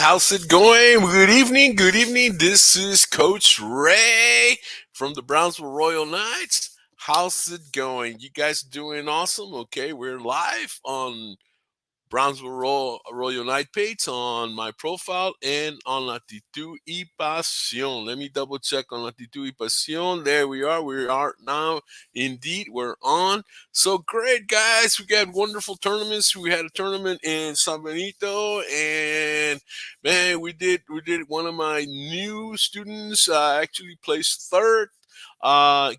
how's it going? Good evening, good evening. This is Coach Ray from the Brownsville Royal Knights. How's it going? You guys doing awesome? Okay, we're live on Brownsville Royal Knight page on my profile and on Latitud y Pasión. Let me double check on Latitud y Pasión. There we are. We are now. Indeed, we're on. So great, guys. We got wonderful tournaments. We had a tournament in San Benito, and man, we did one of my new students actually placed third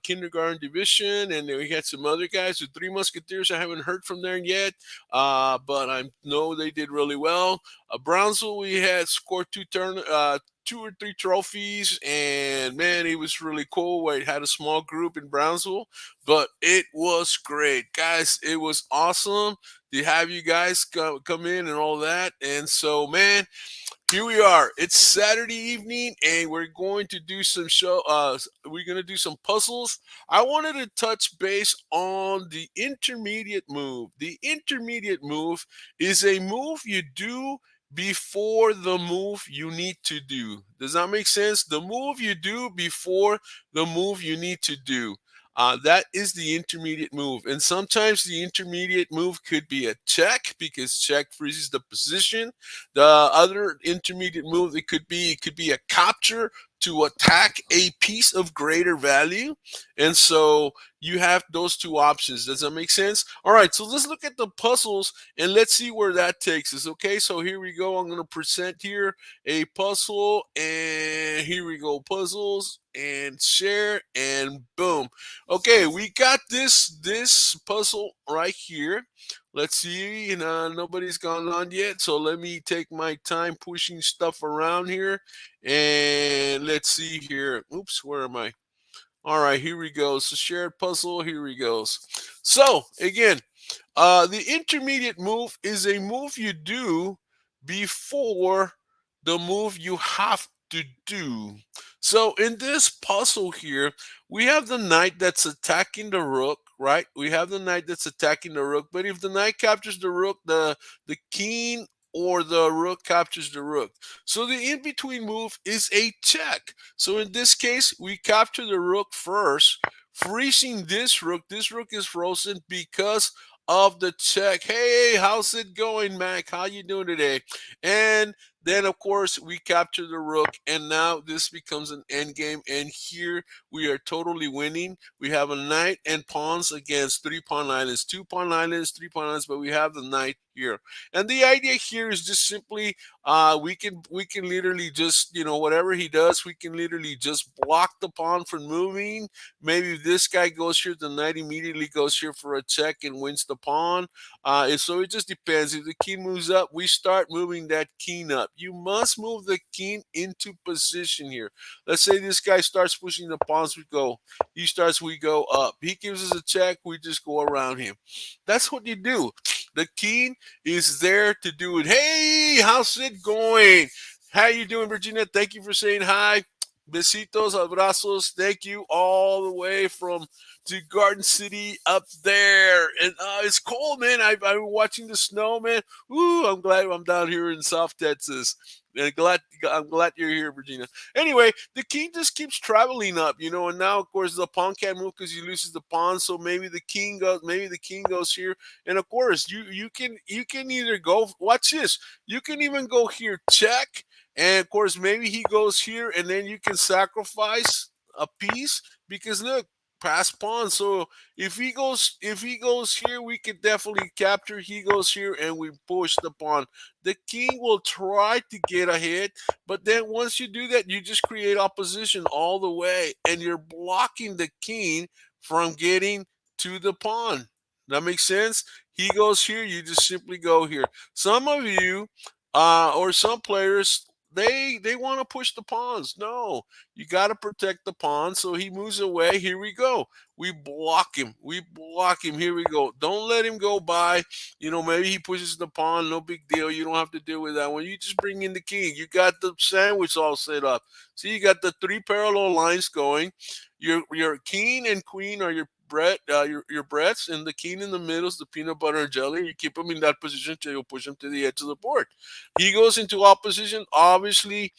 kindergarten division, and then we had some other guys, the Three Musketeers. I haven't heard from them yet, but I know they did really well. Brownsville, we had scored two or three trophies, and man, it was really cool. We had a small group in Brownsville, but it was great, guys. It was awesome to have you guys come in and all that. And so, man, here we are. It's Saturday evening, and we're going to do some we're going to do some puzzles. I wanted to touch base on the intermediate move. The intermediate move is a move you do before the move you need to do. Does that make sense? The move you do before the move you need to do. That is the intermediate move. And sometimes the intermediate move could be a check, because check freezes the position. The other intermediate move, it could be a capture to attack a piece of greater value. And so you have those two options. Does that make sense? All right, so let's look at the puzzles and let's see where that takes us. Okay, so here we go. I'm going to present here a puzzle, and here we go, puzzles, and share, and boom. Okay, we got this puzzle right here. Let's see, nobody's gone on yet, so let me take my time pushing stuff around here, and let's see here. Oops, where am I? All right, here we go. So shared puzzle, here we goes. So again, the intermediate move is a move you do before the move you have to do. So in this puzzle here, we have the knight that's attacking the rook, right? We have the knight that's attacking the rook, but if the knight captures the rook, the king or the rook captures the rook. So the in-between move is a check. So in this case, we capture the rook first, freezing this rook. This rook is frozen because of the check. Hey, how's it going, Mac? How you doing today? And then, of course, we capture the rook, and now this becomes an endgame, and here we are totally winning. We have a knight and pawns against 3-pawn islands, 2-pawn islands, 3-pawn islands, but we have the knight here. And the idea here is just simply we can literally just, whatever he does, we can literally just block the pawn from moving. Maybe if this guy goes here, the knight immediately goes here for a check and wins the pawn. So it just depends. If the king moves up, we start moving that king up. You must move the king into position here. Let's say this guy starts pushing the pawns, we go. He starts, we go up. He gives us a check, we just go around him. That's what you do. The king is there to do it. Hey, how's it going? How you doing, Virginia? Thank you for saying hi. Besitos, abrazos. Thank you all the way from to Garden City up there. And it's cold, man. I've been watching the snow, man. Ooh, I'm glad I'm down here in South Texas. And I'm glad you're here, Virginia. Anyway, the king just keeps traveling up, and now of course the pawn can't move because he loses the pawn. So maybe the king goes here, and of course you can either go. Watch this. You can even go here, check, and of course maybe he goes here, and then you can sacrifice a piece because look, pass pawn. So if he goes here, we can definitely capture. He goes here, and we push the pawn. The king will try to get ahead, but then once you do that, you just create opposition all the way, and you're blocking the king from getting to the pawn. That makes sense? He goes here, you just simply go here. Some of you or some players, they want to push the pawns. No, You got to protect the pawn. So he moves away. Here we go. We block him. We block him. Here we go. Don't let him go by. Maybe he pushes the pawn. No big deal. You don't have to deal with that one. You just bring in the king. You got the sandwich all set up. See, you got the three parallel lines going. Your king and queen are your breads, and the king in the middle is the peanut butter and jelly. You keep him in that position till you push him to the edge of the board. He goes into opposition. Obviously,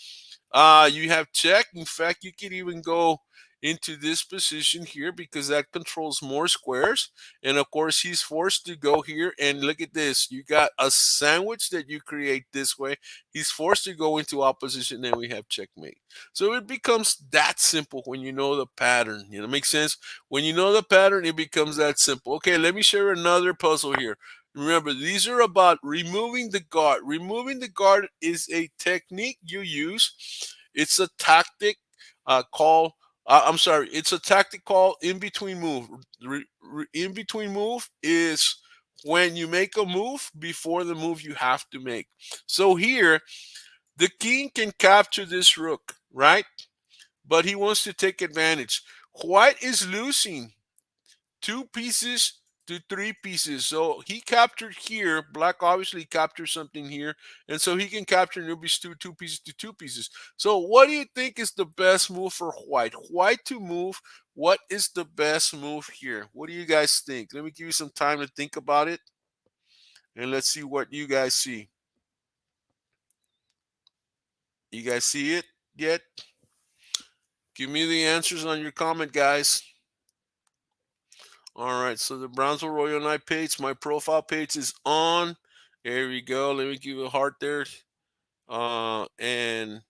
you have check. In fact, you could even go into this position here because that controls more squares. And of course, he's forced to go here. And look at this. You got a sandwich that you create this way. He's forced to go into opposition. And we have checkmate. So it becomes that simple when you know the pattern. Makes sense? When you know the pattern, it becomes that simple. Okay, let me share another puzzle here. Remember, these are about removing the guard. Removing the guard is a technique you use. It's a tactic called, I'm sorry, it's a tactic called in between move. In between move is when you make a move before the move you have to make. So here, the king can capture this rook, right? But he wants to take advantage. White is losing 2 pieces to 3 pieces. So he captured here. Black obviously captured something here. And so he can capture newbies 2 pieces to 2 pieces. So what do you think is the best move for white? White to move. What is the best move here? What do you guys think? Let me give you some time to think about it. And let's see what you guys see. You guys see it yet? Give me the answers on your comment, guys. All right, so the Brownsville Royal Knight page, my profile page is on. There we go. Let me give you a heart there. And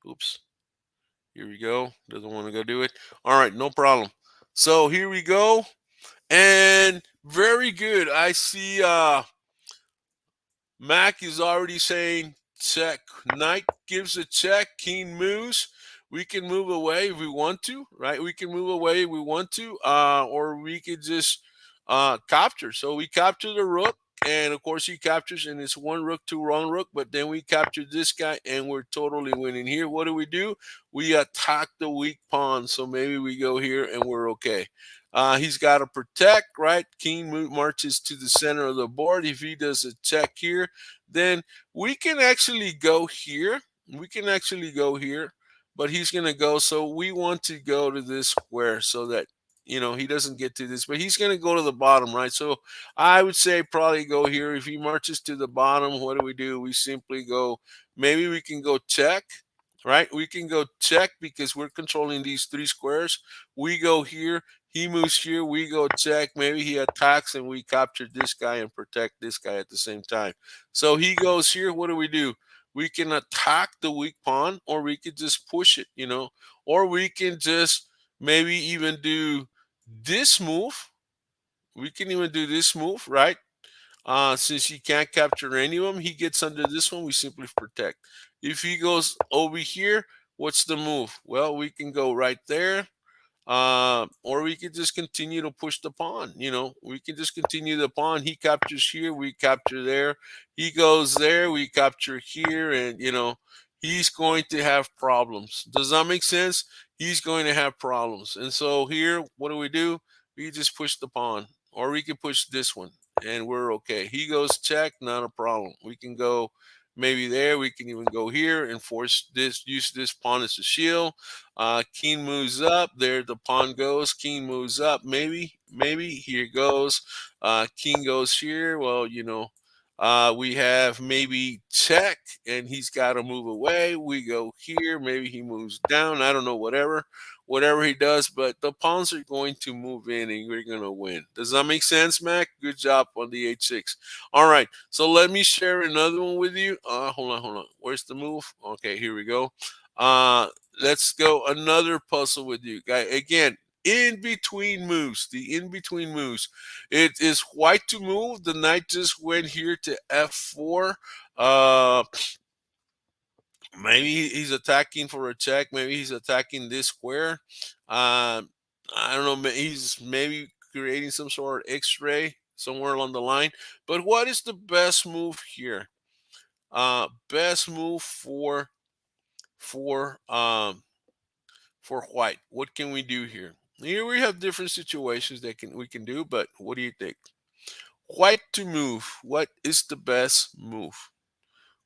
oops, here we go. Doesn't want to go do it. All right, no problem. So here we go. And very good. I see Mac is already saying check. Knight gives a check. King moves. We can move away if we want to, right? We can move away if we want to, or we could just capture. So we capture the rook, and of course he captures, and it's one rook, two wrong rook. But then we capture this guy, and we're totally winning here. What do? We attack the weak pawn. So maybe we go here, and we're okay. He's got to protect, right? King marches to the center of the board. If he does a check here, then we can actually go here. We can actually go here, but he's going to go. So we want to go to this square so that, he doesn't get to this, but he's going to go to the bottom, right? So I would say probably go here. If he marches to the bottom, what do? We simply go, maybe we can go check, right? We can go check because we're controlling these 3 squares. We go here. He moves here. We go check. Maybe he attacks and we capture this guy and protect this guy at the same time. So he goes here. What do? We can attack the weak pawn, or we could just push it, or we can just maybe even do this move. We can even do this move, right? Since he can't capture any of them, he gets under this one. We simply protect. If he goes over here, what's the move? Well, we can go right there. Or we could just continue to push the pawn. We can just continue the pawn. He captures here, we capture there. He goes there, we capture here, and he's going to have problems. Does that make sense? He's going to have problems. And so here, what do? We just push the pawn, or we can push this one, and we're okay. He goes check, not a problem. We can go maybe there. We can even go here and force this, use this pawn as a shield. King moves up. There the pawn goes. King moves up. Maybe here goes. King goes here. Well, we have maybe check, and he's got to move away. We go here. Maybe he moves down. I don't know. Whatever he does, but the pawns are going to move in, and we're going to win. Does that make sense, Mac? Good job on the h6. All right. So let me share another one with you. Hold on. Where's the move? Okay, here we go. Let's go another puzzle with you guys. Again, in between moves, the in between moves. It is white to move. The knight just went here to f4. Maybe he's attacking for a check. Maybe he's attacking this square. I don't know. He's maybe creating some sort of X-ray somewhere along the line. But what is the best move here? Best move for for white. What can we do here? Here we have different situations that we can do, but what do you think? White to move. What is the best move?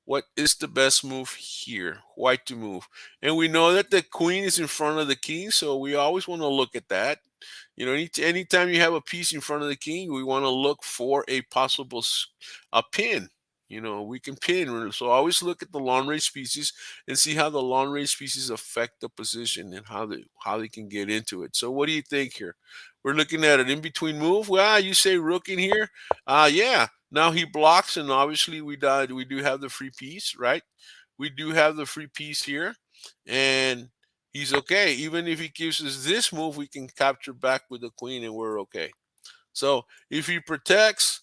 What is the best move here? White to move. And we know that the queen is in front of the king, so we always want to look at that. You know, anytime you have a piece in front of the king, we want to look for a possible a pin. You know, we can pin. So always look at the long range pieces and see how the long range pieces affect the position and how they can get into it. So what do you think here? We're looking at an in between move. Well, you say rook in here. Yeah. Now he blocks, and obviously we do have the free piece, right? We do have the free piece here, and he's okay. Even if he gives us this move, we can capture back with the queen, and we're okay. So if he protects,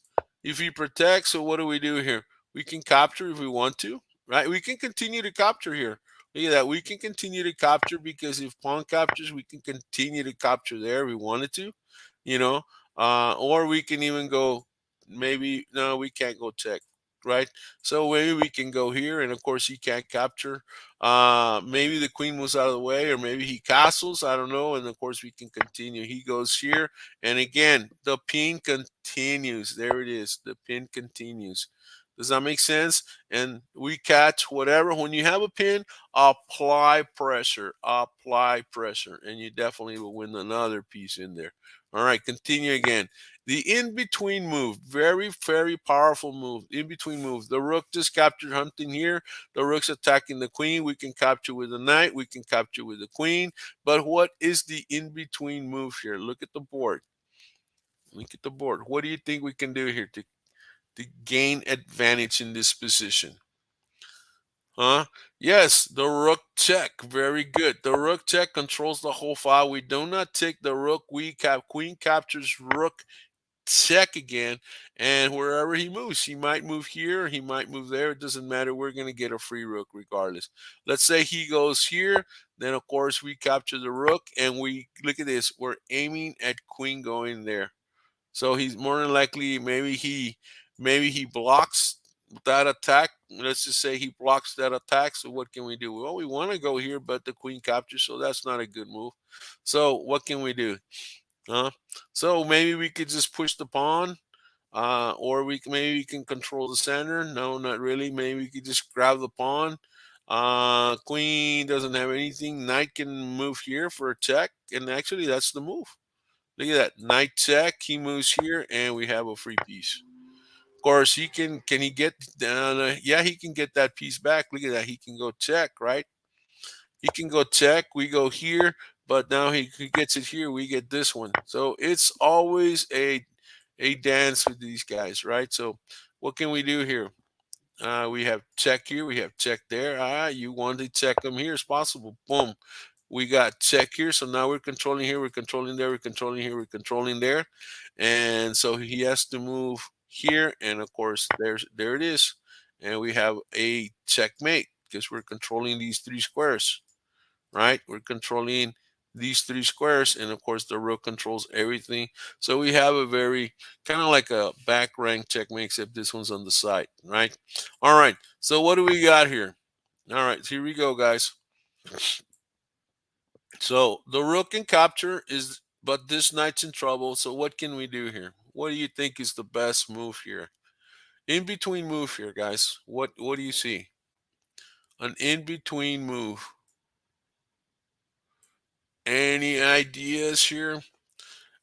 so what do we do here? We can capture if we want to, right? We can continue to capture here. Look at that. We can continue to capture because if pawn captures, we can continue to capture there if we wanted to, you know. Or we can even go, maybe, no, we can't go check, right? So maybe we can go here, and of course he can't capture. Maybe the queen moves out of the way, or maybe he castles, I don't know, and of course we can continue. He goes here, and again, the pin continues. There it is. The pin continues. Does that make sense? And we catch whatever. When you have a pin, apply pressure, and you definitely will win another piece in there. All right, continue again. The in-between move, very, very powerful move. In-between move. The rook just captured hunting here. The rook's attacking the queen. We can capture with the knight. We can capture with the queen. But what is the in-between move here? Look at the board. Look at the board. What do you think we can do here to gain advantage in this position? Huh? Yes, the rook check. Very good. The rook check controls the whole file. We do not take the rook. Queen captures rook check again, and wherever he moves, he might move here, he might move there. It doesn't matter. We're going to get a free rook regardless. Let's say he goes here, then of course we capture the rook, and we look at this. We're aiming at queen going there. So he's more than likely, maybe he blocks that attack. Let's just say he blocks that attack. So what can we do? Well, we want to go here, but the queen captures, so that's not a good move. So what can we do? So maybe we could just push the pawn, or maybe we can control the center. No, not really. Maybe we could just grab the pawn. Queen doesn't have anything. Knight can move here for a check, and actually that's the move. Look at that, knight check. He moves here, and we have a free piece. Of course, he can. Can he get down? Yeah, he can get that piece back. Look at that. He can go check, right? He can go check. We go here, but now he gets it here. We get this one. So it's always a dance with these guys, right? So what can we do here? We have check here. We have check there. You want to check them here as possible. Boom. We got check here. So now we're controlling here. We're controlling there. We're controlling here. We're controlling there. And so he has to move here. And of course, there it is. And we have a checkmate because we're controlling these three squares, right? We're controlling these three squares, and of course the rook controls everything. So we have a very kind of like a back rank checkmate, except this one's on the side, right? All right, so what do we got here? All right, here we go, guys. So the rook can capture, but this knight's in trouble. So what can we do here? What do you think is the best move here? In between move here, guys. What do you see? An in between move. Any ideas here?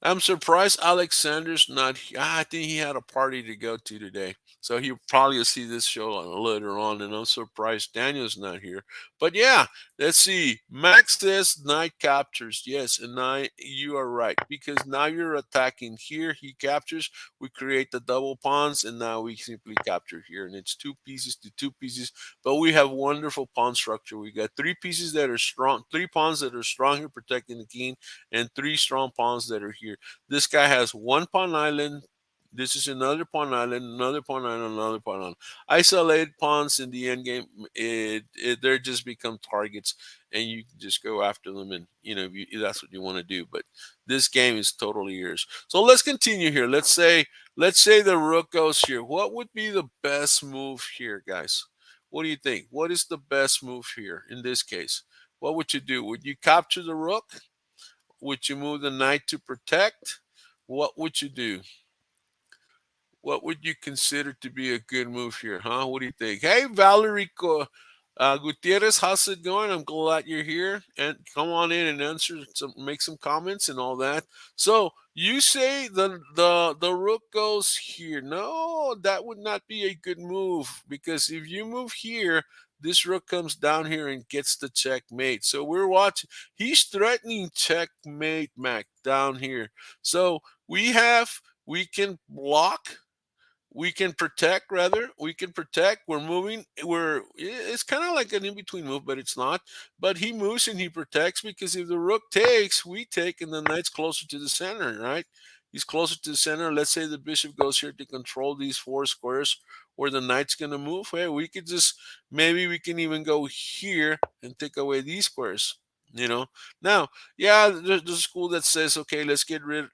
I'm surprised Alexander's not here. I think he had a party to go to today. So he'll probably see this show later on. And I'm surprised Daniel's not here. But yeah, let's see. Max says knight captures. Yes, and you are right. Because now you're attacking here. He captures. We create the double pawns. And now we simply capture here. And it's two pieces to two pieces. But we have wonderful pawn structure. We got three pieces that are strong. Three pawns that are strong here protecting the king. And three strong pawns that are here. This guy has one pawn island. This is another pawn island, another pawn island, another pawn island. Isolated pawns in the end game, they just become targets, and you can just go after them, and that's what you want to do. But this game is totally yours. So let's continue here. Let's say the rook goes here. What would be the best move here, guys? What do you think? What is the best move here in this case? what would you do? Would you capture the rook? Would you move the knight to protect? What would you do? What would you consider to be a good move here, huh? What do you think? Hey, Valerie Gutierrez, how's it going? I'm glad you're here, and come on in and answer some, make some comments and all that. So you say the rook goes here? No, that would not be a good move because if you move here, this rook comes down here and gets the checkmate. So we're watching. He's threatening checkmate, Mac, down here. So we can block, we can protect, rather we can protect, we're moving, it's kind of like an in-between move, but it's not. But he moves and he protects, because if the rook takes, we take, and the knight's closer to the center, right? He's closer to the center. Let's say the bishop goes here to control these four squares where the knight's going to move. Hey, we could just, maybe we can even go here and take away these squares, you know. Now, yeah, there's a school that says, okay, let's get rid,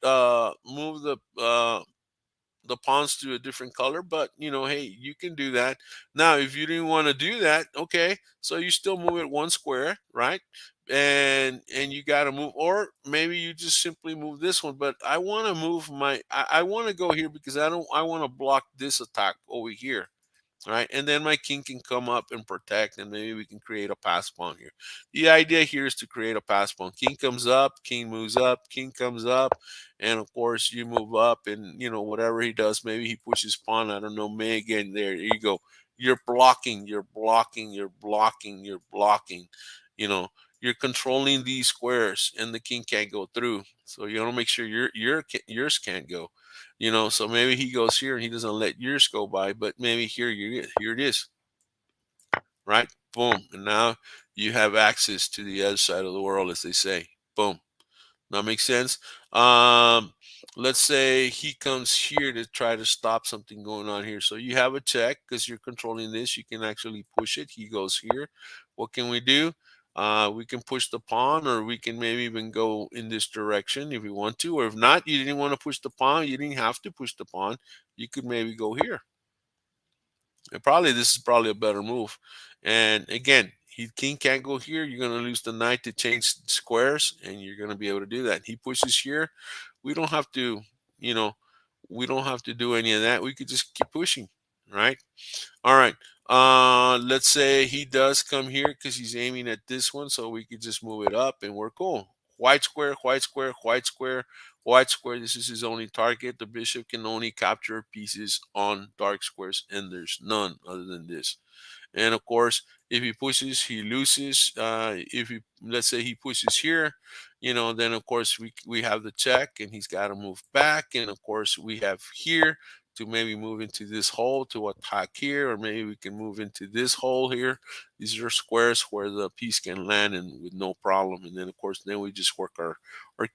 move the pawns to a different color, but you know, hey, you can do that. Now if you didn't want to do that, okay, so you still move it one square, right? And you got to move, or maybe you just simply move this one. But I want to move my, I want to go here because I want to block this attack over here, right? And then my king can come up and protect, and maybe we can create a pass pawn here. The idea here is to create a pass pawn. King comes up, king moves up, king comes up, and of course you move up, and you know, whatever he does, maybe he pushes pawn. I don't know. May again. There you go. You're blocking. You're blocking. You're blocking. You're blocking. You know. You're controlling these squares, and the king can't go through. So you want to make sure yours can't go. You know, so maybe he goes here and he doesn't let yours go by, but maybe here it is, right? Boom, and now you have access to the other side of the world, as they say. Boom. That makes sense. Um, let's say he comes here to try to stop something going on here. So you have a check because you're controlling this. You can actually push it. He goes here. What can we do? We can push the pawn, or we can maybe even go in this direction if we want to. Or if not, you didn't want to push the pawn, you didn't have to push the pawn. You could maybe go here. And probably this is probably a better move. And again, king can't go here. You're going to lose the knight to change squares, and you're going to be able to do that. He pushes here. We don't have to, you know, we don't have to do any of that. We could just keep pushing, right? All right. Let's say he does come here because he's aiming at this one, so we could just move it up and we're cool. White square, white square, white square, white square. This is his only target. The bishop can only capture pieces on dark squares, and there's none other than this. And of course, if he pushes, he loses. If he, let's say he pushes here, you know, then of course we have the check, and he's got to move back. And of course, we have here to maybe move into this hole to attack here, or maybe we can move into this hole here. These are squares where the piece can land and with no problem. And then of course, then we just work our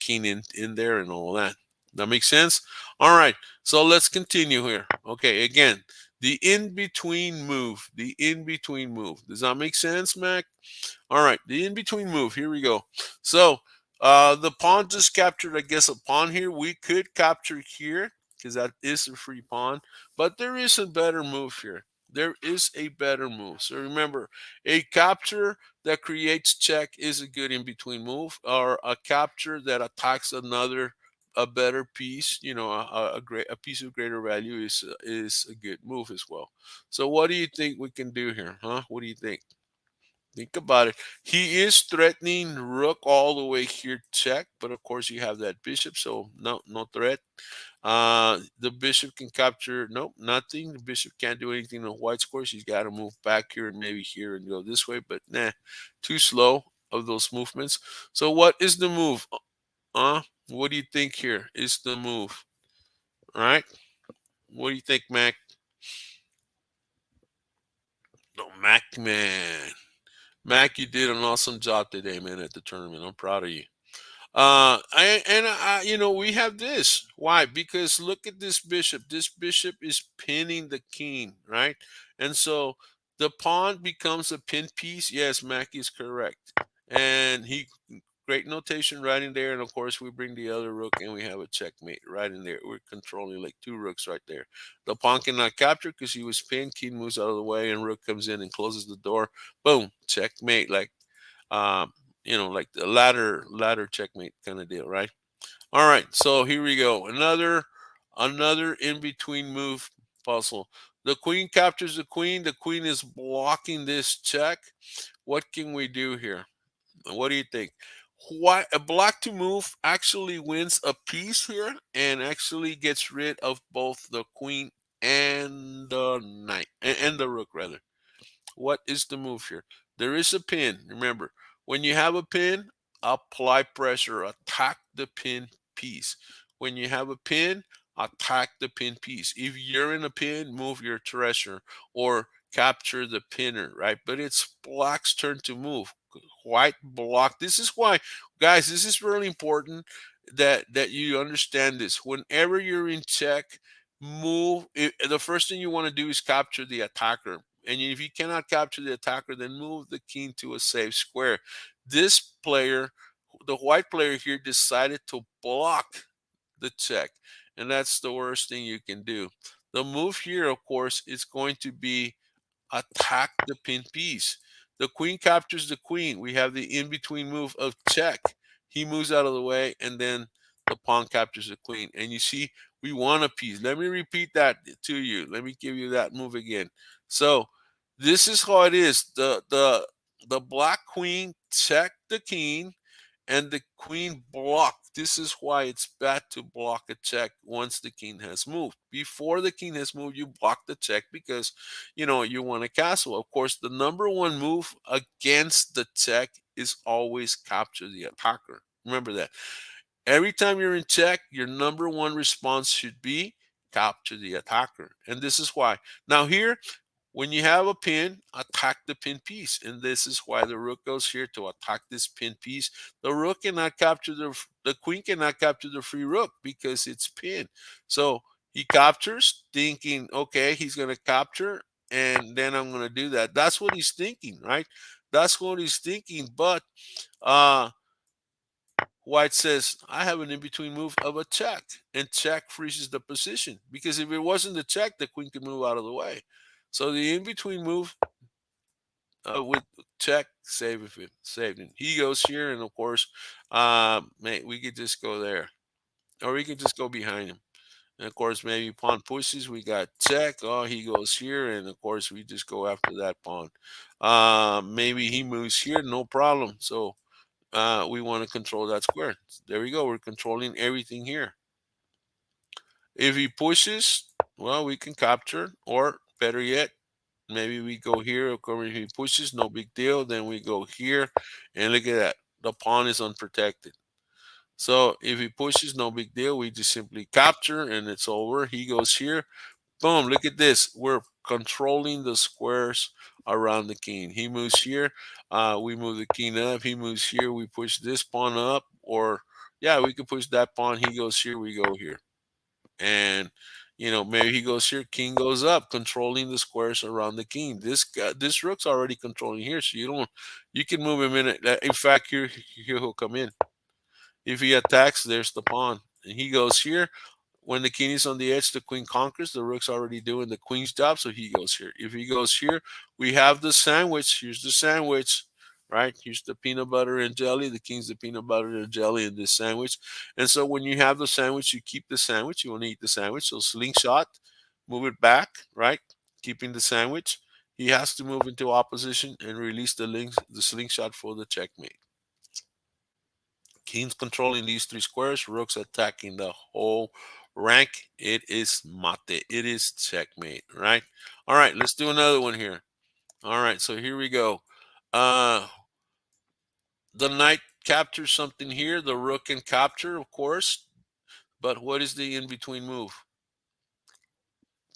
king in there and all that. That makes sense. All right, so let's continue here. Okay, again, the in-between move. The in-between move. Does that make sense, Mac? All right, the in-between move. Here we go. So the pawn just captured, I guess, a pawn here. We could capture here because that is a free pawn. But there is a better move here. There is a better move. So remember, a capture that creates check is a good in-between move, or a capture that attacks another, a better piece, you know, a piece of greater value is a good move as well. So what do you think we can do here, huh? What do you think? Think about it. He is threatening rook all the way here, check, but of course you have that bishop, so no threat. The bishop can capture, nope, nothing. The bishop can't do anything on white squares. He's got to move back here and maybe here and go this way, but nah, too slow of those movements. So what is the move? What do you think here is the move? All right. What do you think, Mac? No, Mac, man. Mac, you did an awesome job today, man, at the tournament. I'm proud of you. You know, we have this. Why? Because look at this bishop. This bishop is pinning the king, right? And so the pawn becomes a pin piece. Yes, Mac is correct. And he, great notation right in there. And of course, we bring the other rook and we have a checkmate right in there. We're controlling like two rooks right there. The pawn cannot capture because he was pinned. King moves out of the way and rook comes in and closes the door. Boom, checkmate. Like like the ladder checkmate kind of deal, right? All right, so here we go. Another in between move puzzle. The queen captures the queen. The queen is blocking this check. What can we do here? What do you think? Why a black to move actually wins a piece here and actually gets rid of both the queen and the knight and the rook rather. What is the move here? There is a pin. Remember, when you have a pin, apply pressure, attack the pin piece. When you have a pin, attack the pin piece. If you're in a pin, move your treasure or capture the pinner, right? But it's black's turn to move. White block. This is why, guys, this is really important that you understand this. Whenever you're in check, the first thing you want to do is capture the attacker, and if you cannot capture the attacker, then move the king to a safe square. This player, the white player here, decided to block the check, and that's the worst thing you can do. The move here, of course, is going to be attack the pin piece. The queen captures the queen. We have the in-between move of check. He moves out of the way, and then the pawn captures the queen. And you see, we want a piece. Let me repeat that to you. Let me give you that move again. So this is how it is. The black queen check the king, and the queen blocked. This is why it's bad to block a check once the king has moved. Before the king has moved, you block the check because you want a castle. Of course, the number one move against the check is always capture the attacker. Remember that. Every time you're in check, your number one response should be capture the attacker. And this is why. Now here, when you have a pin, attack the pin piece. And this is why the rook goes here to attack this pin piece. The rook cannot capture the queen cannot capture the free rook because it's pinned. So he captures thinking, okay, he's going to capture and then I'm going to do that. That's what he's thinking, right? That's what he's thinking. But uh, White says, I have an in-between move of a check, and check freezes the position because if it wasn't the check, the queen could move out of the way. So the in-between move with check saved him. He goes here, and of course, we could just go there, or we could just go behind him. And of course, maybe pawn pushes. We got check. Oh, he goes here, and of course, we just go after that pawn. Maybe he moves here, no problem. So we want to control that square. There we go. We're controlling everything here. If he pushes, well, we can capture, or better yet, maybe we go here. Of course, if he pushes, no big deal. Then we go here, and look at that. The pawn is unprotected. So if he pushes, no big deal. We just simply capture, and it's over. He goes here. Boom, look at this. We're controlling the squares around the king. He moves here. We move the king up. He moves here. We push this pawn up. Or, yeah, we can push that pawn. He goes here. We go here. And, maybe he goes here. King goes up, controlling the squares around the king. This rook's already controlling here. So you can move him in. In fact, here he'll come in. If he attacks, there's the pawn. And he goes here. When the king is on the edge, the queen conquers. The rook's already doing the queen's job, so he goes here. If he goes here, we have the sandwich. Here's the sandwich, right? Here's the peanut butter and jelly. The king's the peanut butter and jelly in this sandwich. And so when you have the sandwich, you keep the sandwich. You want to eat the sandwich. So slingshot, move it back, right? Keeping the sandwich. He has to move into opposition and release the slingshot for the checkmate. King's controlling these three squares. Rook's attacking the whole rank. It is mate. It is checkmate, right? All right, let's do another one here. All right, so here we go. The knight captures something here. The rook can capture, of course. But what is the in-between move?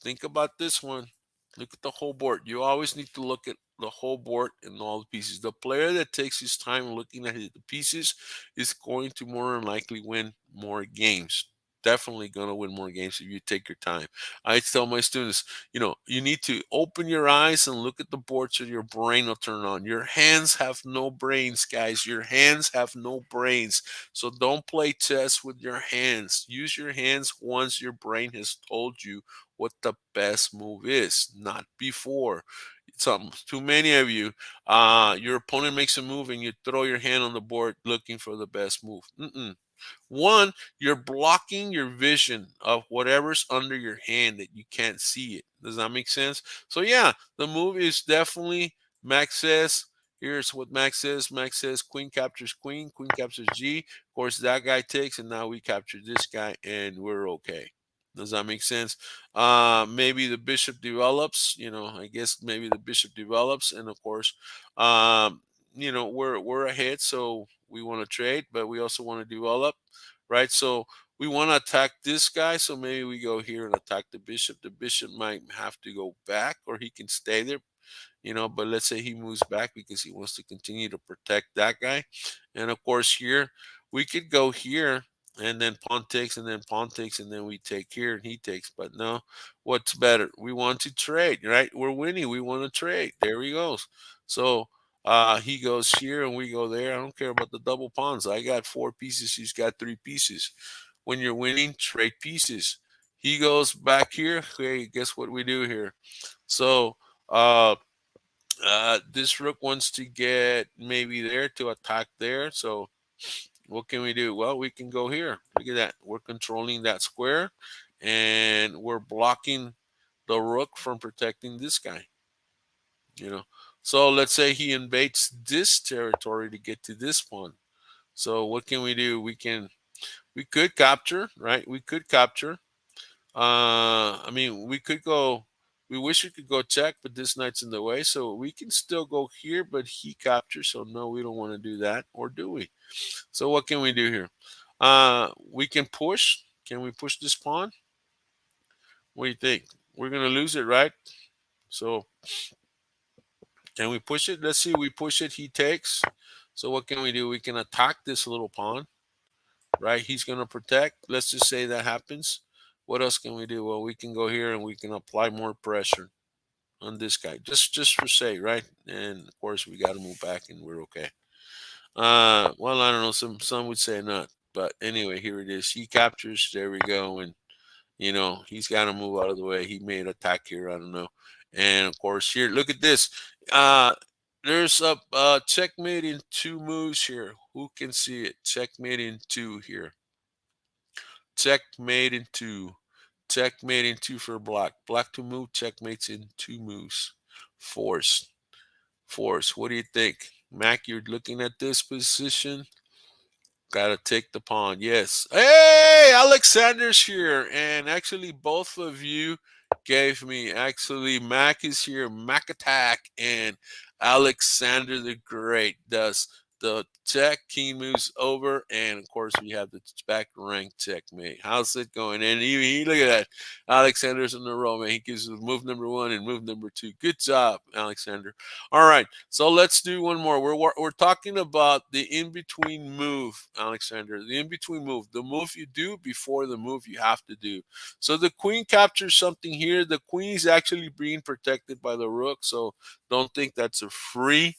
Think about this one. Look at the whole board. You always need to look at the whole board and all the pieces. The player that takes his time looking at the pieces is going to more than likely win more games. Definitely going to win more games if you take your time. I tell my students, you need to open your eyes and look at the board so your brain will turn on. Your hands have no brains, guys. Your hands have no brains. So don't play chess with your hands. Use your hands once your brain has told you what the best move is, not before. Some too many of you. Your opponent makes a move and you throw your hand on the board looking for the best move. One, you're blocking your vision of whatever's under your hand that you can't see it. Does that make sense? So yeah, the move is definitely Max says. Here's what Max says. Max says queen captures queen, queen captures G. Of course, that guy takes, and now we capture this guy, and we're okay. Does that make sense? Maybe the bishop develops. I guess maybe the bishop develops, and of course, um, we're ahead, so we want to trade, but we also want to develop, right? So we want to attack this guy, so maybe we go here and attack the bishop. The bishop might have to go back, or he can stay there, but let's say he moves back because he wants to continue to protect that guy. And of course here we could go here and then pawn takes and then pawn takes and then we take here and he takes. But no, what's better? We want to trade, right? We're winning, we want to trade. There he goes. So he goes here and we go there. I don't care about the double pawns. I got 4 pieces, he's got 3 pieces. When you're winning, trade pieces. He goes back here. Hey, guess what we do here? So this rook wants to get maybe there to attack there. So what can we do? Well, we can go here. Look at that. We're controlling that square, and we're blocking the rook from protecting this guy. So let's say he invades this territory to get to this pawn. So what can we do? We could capture, right? We could capture. I mean, we could go. We wish we could go check, but this knight's in the way, so we can still go here. But he captures, so no, we don't want to do that, or do we? So what can we do here? We can push. Can we push this pawn? What do you think? We're gonna lose it, right? So can we push it? Let's see. We push it. He takes. So what can we do? We can attack this little pawn, right? He's gonna protect. Let's just say that happens. What else can we do? Well, we can go here and we can apply more pressure on this guy, just for say, right? And of course we got to move back and we're okay. Well, I don't know, some would say not, but anyway, here it is. He captures. There we go. And he's got to move out of the way. He may attack here, I don't know. And of course here, look at this. There's a checkmate in 2 moves here. Who can see it? Checkmate in 2 here. Checkmate in 2. Checkmate in 2 for black. Black to move. Checkmates in 2 moves. Force. Force. What do you think? Mac, you're looking at this position. Gotta take the pawn. Yes. Hey, Alexander's here. And actually, both of you gave me. Actually, Mac is here. Mac Attack. And Alexander the Great does the check. King moves over. And of course, we have the back rank checkmate. How's it going? And he look at that. Alexander's in the row, man. He gives us move number 1 and move number 2. Good job, Alexander. All right, so let's do one more. We're talking about the in-between move, Alexander. The in-between move, the move you do before the move you have to do. So the queen captures something here. The queen is actually being protected by the rook, so don't think that's a free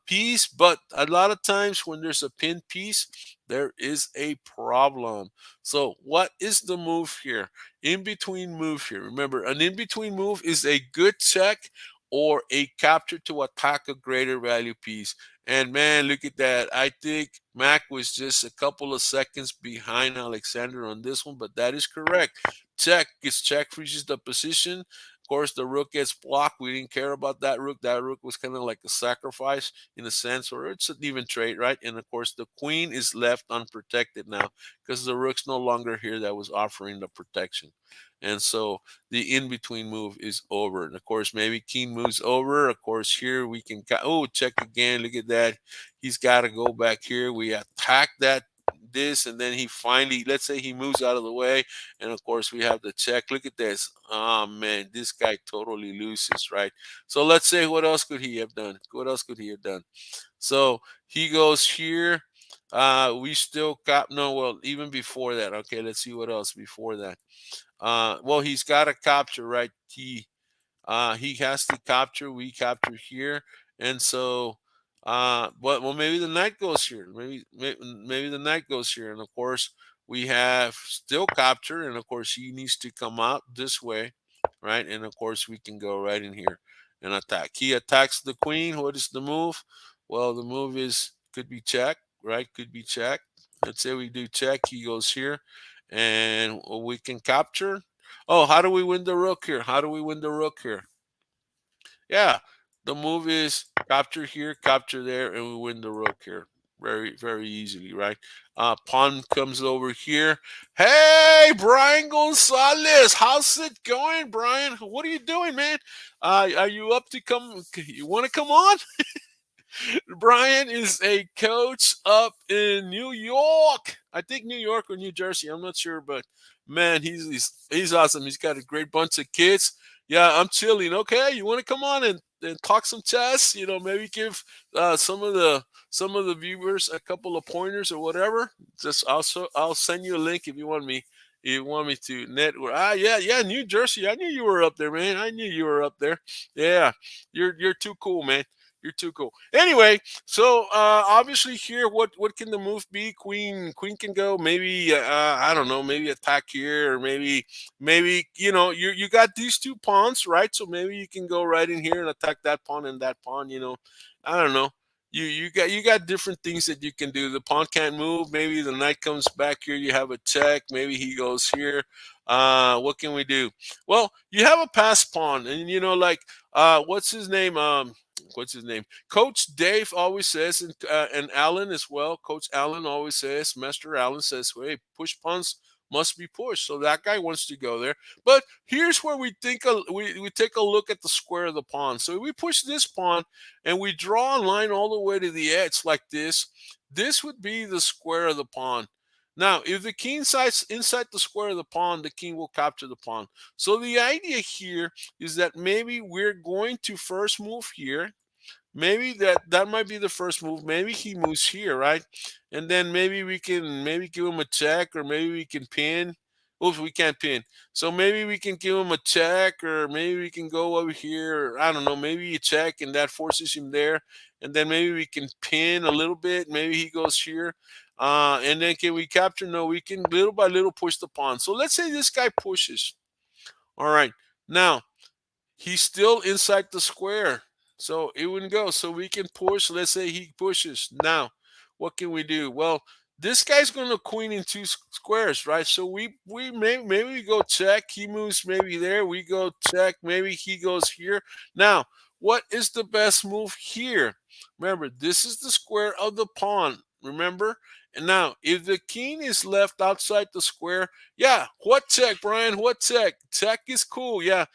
piece. But a lot of times when there's a pinned piece, there is a problem. So what is the move here? In-between move here. Remember, an in-between move is a good check or a capture to attack a greater value piece. And man, look at that. I think Mac was just a couple of seconds behind Alexander on this one, but that is correct. Check is check freezes the position. Of course, the rook gets blocked. We didn't care about that rook. That rook was kind of like a sacrifice in a sense, or it's an even trade, right? And of course, the queen is left unprotected now because the rook's no longer here that was offering the protection. And so the in-between move is over. And of course, maybe king moves over. Of course, here we can, check again. Look at that. He's got to go back here. We attack this, and then he finally, let's say he moves out of the way. And of course, we have the check. Look at this. Oh, man, this guy totally loses, right? So let's say, what else could he have done? What else could he have done? So he goes here. We still got, no, well, even before that. Okay, let's see what else before that. Well, he's got to capture, right? He has to capture. We capture here, and so well, maybe the knight goes here. Maybe the knight goes here, and of course we have still capture, and of course he needs to come out this way, right? And of course we can go right in here, and attack. He attacks the queen. What is the move? Well, the move is could be check, right? Could be check. Let's say we do check. He goes here, and we can capture. Oh, how do we win the rook here? How do we win the rook here? Yeah, the move is capture here, capture there, and we win the rook here. Very, very easily, right? Pawn comes over here. Hey, Brian Gonzalez, how's it going, Brian? What are you doing, man? Are you up to come? You want to come on? Brian is a coach up in New York. I think New York or New Jersey. I'm not sure, but man, he's awesome. He's got a great bunch of kids. Yeah, I'm chilling. Okay, you want to come on and talk some chess? You know, maybe give some of the viewers a couple of pointers or whatever. Just also I'll send you a link if you want me. You want me to network? Yeah, New Jersey. I knew you were up there, man. I knew you were up there. Yeah, you're too cool, man. You're too cool. Anyway, so obviously here, what can the move be? Queen can go. Maybe I don't know. Maybe attack here, or maybe you got these two pawns, right? So maybe you can go right in here and attack that pawn and that pawn. I don't know. You got different things that you can do. The pawn can't move. Maybe the knight comes back here. You have a check. Maybe he goes here. What can we do? Well, you have a pass pawn, and like what's his name? What's his name? Coach Dave always says, and Allen as well. Coach Allen always says, Master Allen says, hey, push pawns must be pushed. So that guy wants to go there. But here's where we take a look at the square of the pawn. So if we push this pawn and we draw a line all the way to the edge like this, this would be the square of the pawn. Now, if the king sides inside the square of the pawn, the king will capture the pawn. So the idea here is that maybe we're going to first move here. Maybe that might be the first move. Maybe he moves here, right? And then maybe we can give him a check, or maybe we can pin. Oops, we can't pin. So maybe we can give him a check, or maybe we can go over here. Or I don't know. Maybe a check, and that forces him there. And then maybe we can pin a little bit. Maybe he goes here. And then can we capture? No, we can little by little push the pawn. So let's say this guy pushes. All right. Now, he's still inside the square, so it wouldn't go. So we can push. Let's say he pushes. Now, what can we do? Well, this guy's going to queen in two squares, right? So maybe we go check. He moves maybe there. We go check. Maybe he goes here. Now, what is the best move here? Remember, this is the square of the pawn. Remember? And now, if the king is left outside the square, yeah, what check, Brian? What check? Check is cool. Yeah,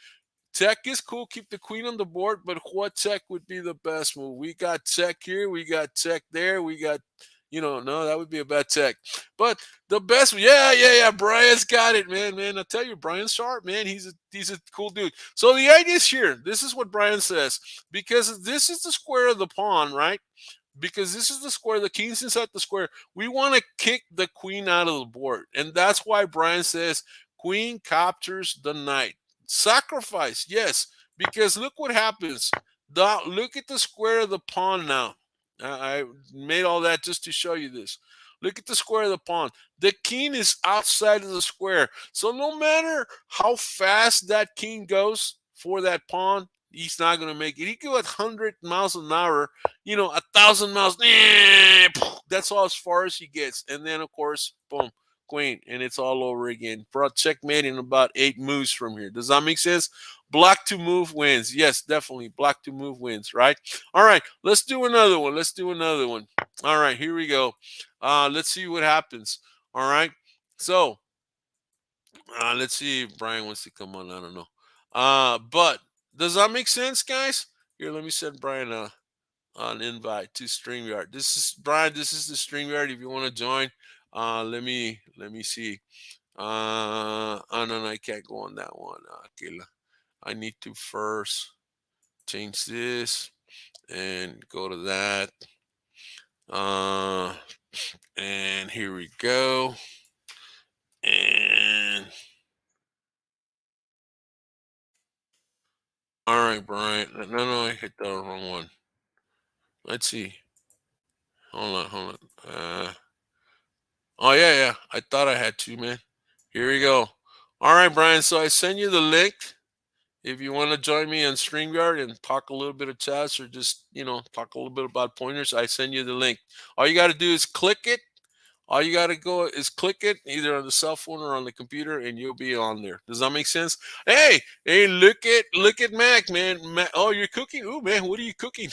check is cool. Keep the queen on the board, but what check would be the best move? We got check here. We got check there. We got, no, that would be a bad check. But the best, yeah. Brian's got it, man. I tell you, Brian's sharp, man. He's a cool dude. So the idea is here. This is what Brian says, because this is the square of the pawn, right? Because this is the square, the king's inside the square. We want to kick the queen out of the board. And that's why Brian says queen captures the knight. Sacrifice, yes, because look what happens. Look at the square of the pawn now. I made all that just to show you this. Look at the square of the pawn. The king is outside of the square. So no matter how fast that king goes for that pawn, he's not going to make it. He could go at 100 miles an hour, 1,000 miles. That's all as far as he gets. And then, of course, boom, queen, and it's all over again. Brought checkmate in about 8 moves from here. Does that make sense? Black to move wins. Yes, definitely. Black to move wins, right? All right, let's do another one. All right, here we go. Let's see what happens. All right. So let's see if Brian wants to come on. I don't know. But does that make sense, guys? Here, let me send Brian an invite to StreamYard. This is Brian. This is the StreamYard. If you want to join, let me see. Oh no, I can't go on that one. Okay, I need to first change this and go to that. And here we go. And all right, Brian. No, I hit the wrong one. Let's see. Hold on. Oh yeah. I thought I had two, man. Here we go. All right, Brian. So I send you the link. If you want to join me on StreamYard and talk a little bit of chess or just, talk a little bit about pointers, I send you the link. All you got to do is click it. All you got to go is click it either on the cell phone or on the computer, and you'll be on there. Does that make sense? Hey, look at Mac, man. Mac, oh, you're cooking. Oh, man, what are you cooking?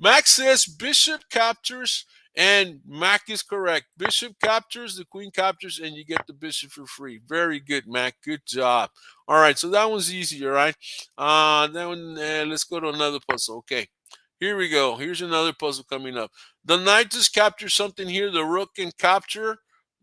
Mac says bishop captures, and Mac is correct. Bishop captures, the queen captures, and you get the bishop for free. Very good, Mac. Good job. All right, so that one's easy. All right. That one. Let's go to another puzzle. Okay. Here we go. Here's another puzzle coming up. The knight just captures something here. The rook can capture.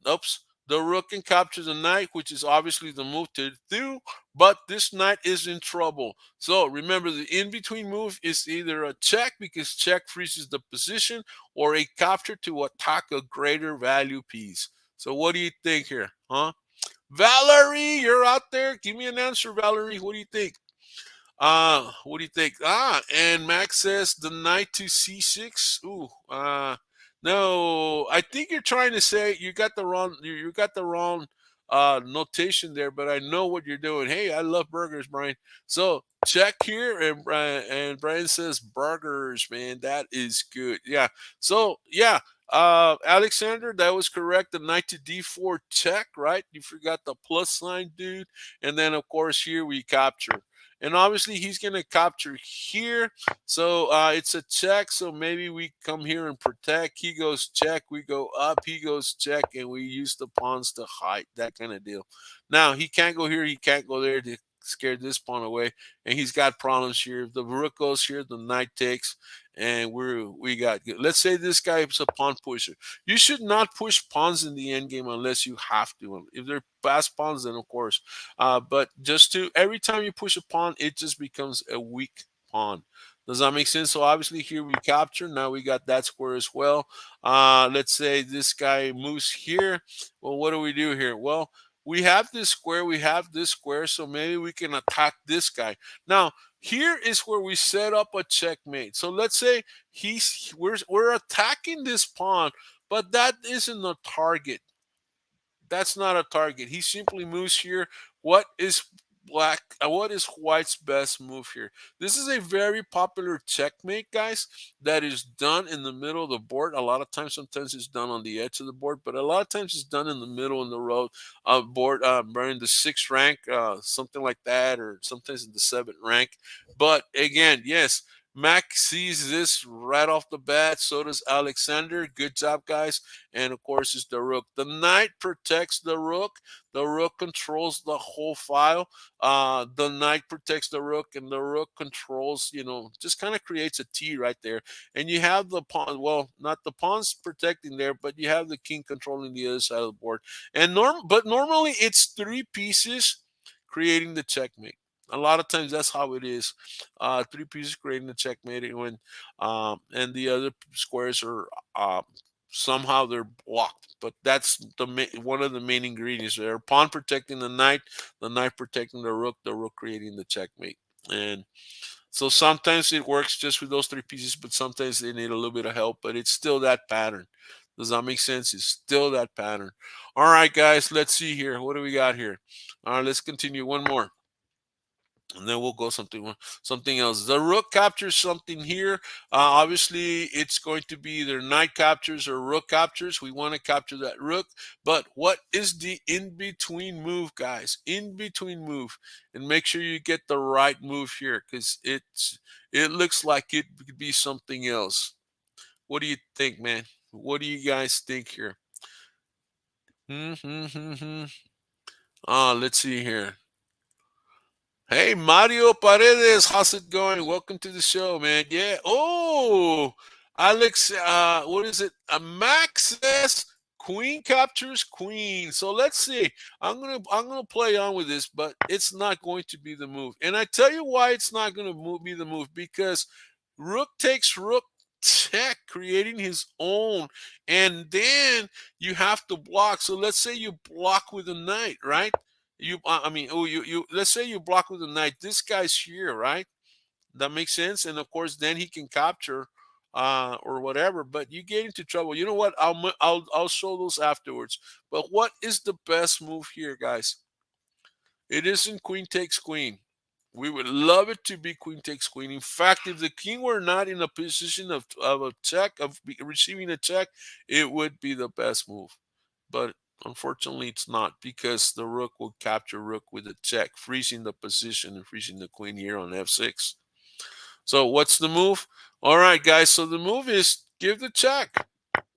Oops. The rook can capture the knight, which is obviously the move to do. But this knight is in trouble. So remember, the in-between move is either a check because check freezes the position, or a capture to attack a greater value piece. So what do you think here, huh? Valerie, you're out there. Give me an answer, Valerie. What do you think? What do you think? And Max says the knight to c6. No, I think you're trying to say you got the wrong. You got the wrong notation there, but I know what you're doing. Hey, I love burgers, Brian. So check here, and Brian says burgers, man. That is good. Yeah. So yeah. Alexander, that was correct. The knight to d4 check, right? You forgot the plus sign, dude. And then of course here we capture. And obviously he's going to capture here. So it's a check. So maybe we come here and protect. He goes check. We go up. He goes check. And we use the pawns to hide. That kind of deal. Now, he can't go here. He can't go there to scare this pawn away. And he's got problems here. If the rook goes here, the knight takes. And we got good. Let's say this guy is a pawn pusher. You should not push pawns in the endgame unless you have to. If they're fast pawns, then of course. But just to every time you push a pawn, it just becomes a weak pawn. Does that make sense? So obviously here we capture. Now we got that square as well. Let's say this guy moves here. Well, what do we do here? Well, we have this square. We have this square. So maybe we can attack this guy. Now, here is where we set up a checkmate. So let's say we're attacking this pawn, but that isn't a target. That's not a target. He simply moves here. What is what is white's best move here? This is a very popular checkmate, guys, that is done in the middle of the board. A lot of times, sometimes it's done on the edge of the board, but a lot of times it's done in the middle in the road board, in the sixth rank, something like that, or sometimes in the seventh rank. But again, yes, Mac sees this right off the bat. So does Alexander. Good job, guys. And of course, it's the rook. The knight protects the rook. The rook controls the whole file. The knight protects the rook, and the rook controls, just kind of creates a T right there. And you have the pawn. Well, not the pawns protecting there, but you have the king controlling the other side of the board. But normally it's three pieces creating the checkmate. A lot of times that's how it is. Three pieces creating the checkmate, and the other squares are somehow they're blocked. But that's one of the main ingredients there. Pawn protecting the knight protecting the rook creating the checkmate. And so sometimes it works just with those three pieces, but sometimes they need a little bit of help. But it's still that pattern. Does that make sense? It's still that pattern. All right, guys, let's see here. What do we got here? All right, let's continue. One more, and then we'll go something else. The rook captures something here. Obviously it's going to be either knight captures or rook captures. We want to capture that rook, but what is the in-between move, guys? In-between move, and make sure you get the right move here, because it looks like it could be something else. What do you think, man? What do you guys think here? Let's see here. Hey, Mario Paredes, how's it going? Welcome to the show, man. Yeah. Oh, Alex, what is it? Max says queen captures queen. So let's see. I'm gonna play on with this, but it's not going to be the move. And I tell you why it's not gonna be the move, because rook takes rook check, creating his own, and then you have to block. So let's say you block with a knight, right? Let's say you block with a knight. This guy's here, right? That makes sense. And of course, then he can capture, or whatever. But you get into trouble. You know what? I'll show those afterwards. But what is the best move here, guys? It isn't queen takes queen. We would love it to be queen takes queen. In fact, if the king were not in a position of a check, receiving a check, it would be the best move. But unfortunately, it's not, because the rook will capture rook with a check, freezing the position and freezing the queen here on f6. So what's the move? All right, guys. So the move is give the check.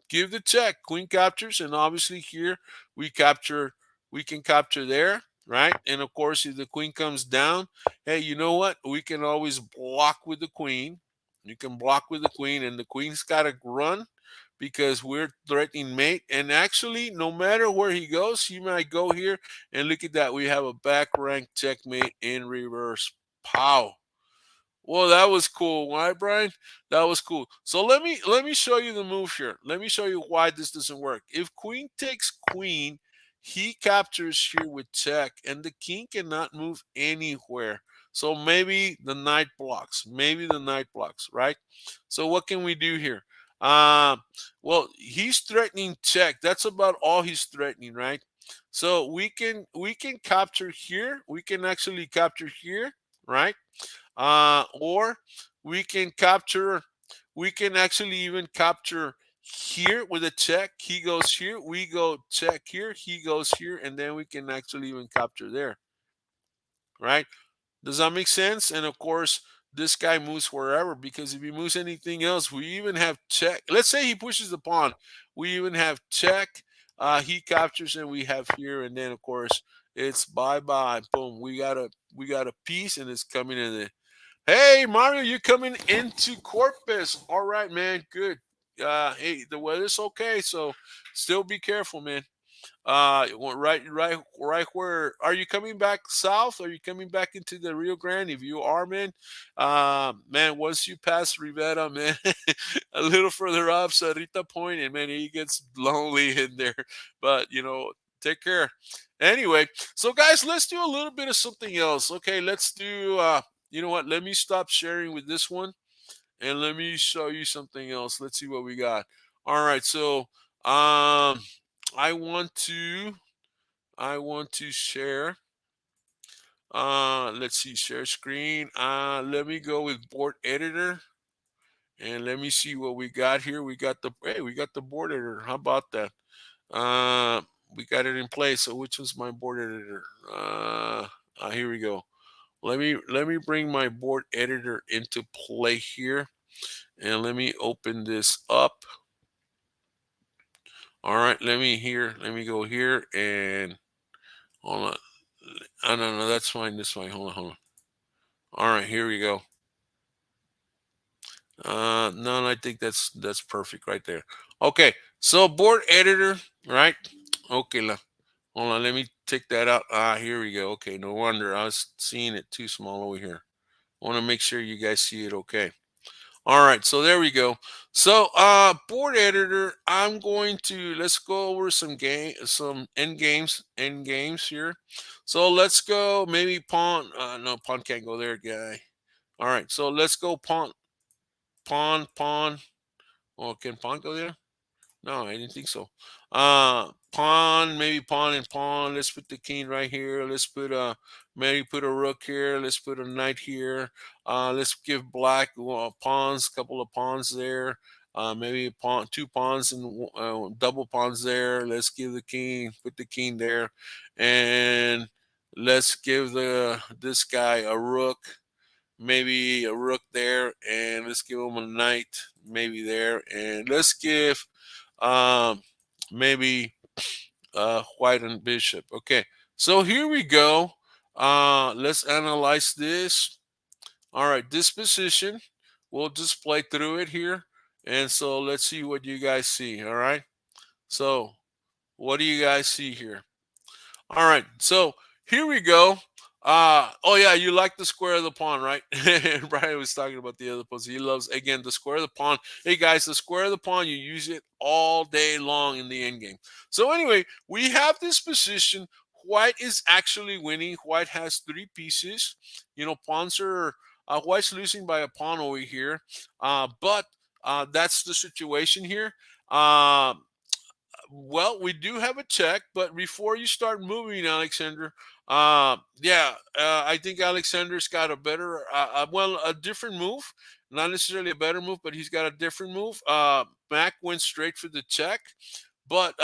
Give the check. Queen captures, and obviously here we capture. We can capture there, right? And of course, if the queen comes down, hey, you know what? We can always block with the queen. You can block with the queen, and the queen's got to run because we're threatening mate. And actually, no matter where he goes, he might go here. And look at that. We have a back rank checkmate in reverse. Pow. Well, that was cool, right, Brian? That was cool. So let me show you the move here. Let me show you why this doesn't work. If queen takes queen, he captures here with check, and the king cannot move anywhere. So maybe the knight blocks. Maybe the knight blocks, right? So what can we do here? Well, he's threatening check. That's about all he's threatening, right? So we can capture here. We can actually capture here, right? Or we can capture, we can actually even capture here with a check. He goes here, we go check here, he goes here, and then we can actually even capture there, right? Does that make sense? And of course, this guy moves wherever, because if he moves anything else, we even have check. Let's say he pushes the pawn, we even have check. He captures, and we have here, and then of course it's bye bye. Boom. We got a piece, and it's coming in there. Hey, Mario, you coming into Corpus. All right, man. Good. Hey, the weather's okay, so still be careful, man. Right where are you coming back south? Are you coming back into the Rio Grande? If you are, man, man, once you pass Rivera, man, a little further up, Sarita Point, and man, it gets lonely in there. But take care. Anyway, so guys, let's do a little bit of something else. Okay, let's do. You know what? Let me stop sharing with this one, and let me show you something else. Let's see what we got. All right, so I want to share. Let's see, share screen. Let me go with board editor, and let me see what we got here. We got the board editor. How about that? We got it in place. So which was my board editor? Here we go. Let me bring my board editor into play here, and let me open this up. All right, let me go here, and hold on. No, that's fine. That's fine. Hold on. All right, here we go. No, I think that's perfect right there. Okay, so board editor, right? Okay, hold on. Let me take that out. Here we go. Okay, no wonder I was seeing it too small over here. I want to make sure you guys see it okay. All right, so there we go. So board editor, I'm going to let's go over some end games here. So let's go maybe pawn. No, pawn can't go there, guy. All right, so let's go pawn. Oh, can pawn go there? No, I didn't think so. Pawn, maybe pawn and pawn. Let's put the king right here. Let's put maybe put a rook here. Let's put a knight here. Let's give black pawns, couple of pawns there. Maybe a pawn, two pawns and double pawns there. Let's give the king, put the king there, and let's give this guy a rook, maybe a rook there, and let's give him a knight, maybe there, and let's give um, maybe white and bishop. Okay, so here we go. Let's analyze this. All right, this position, we'll just play through it here. And so let's see what you guys see. All right, so what do you guys see here? All right, so here we go. Oh yeah, you like the square of the pawn, right? Brian was talking about the other pose. He loves again the square of the pawn. Hey guys, the square of the pawn, you use it all day long in the end game. So anyway, we have this position. White is actually winning. White has three pieces. Pawns are White's losing by a pawn over here. But that's the situation here. Well, we do have a check, but before you start moving, Alexander, yeah, I think Alexander's got a better, well, a different move. Not necessarily a better move, but he's got a different move. Mac went straight for the check, but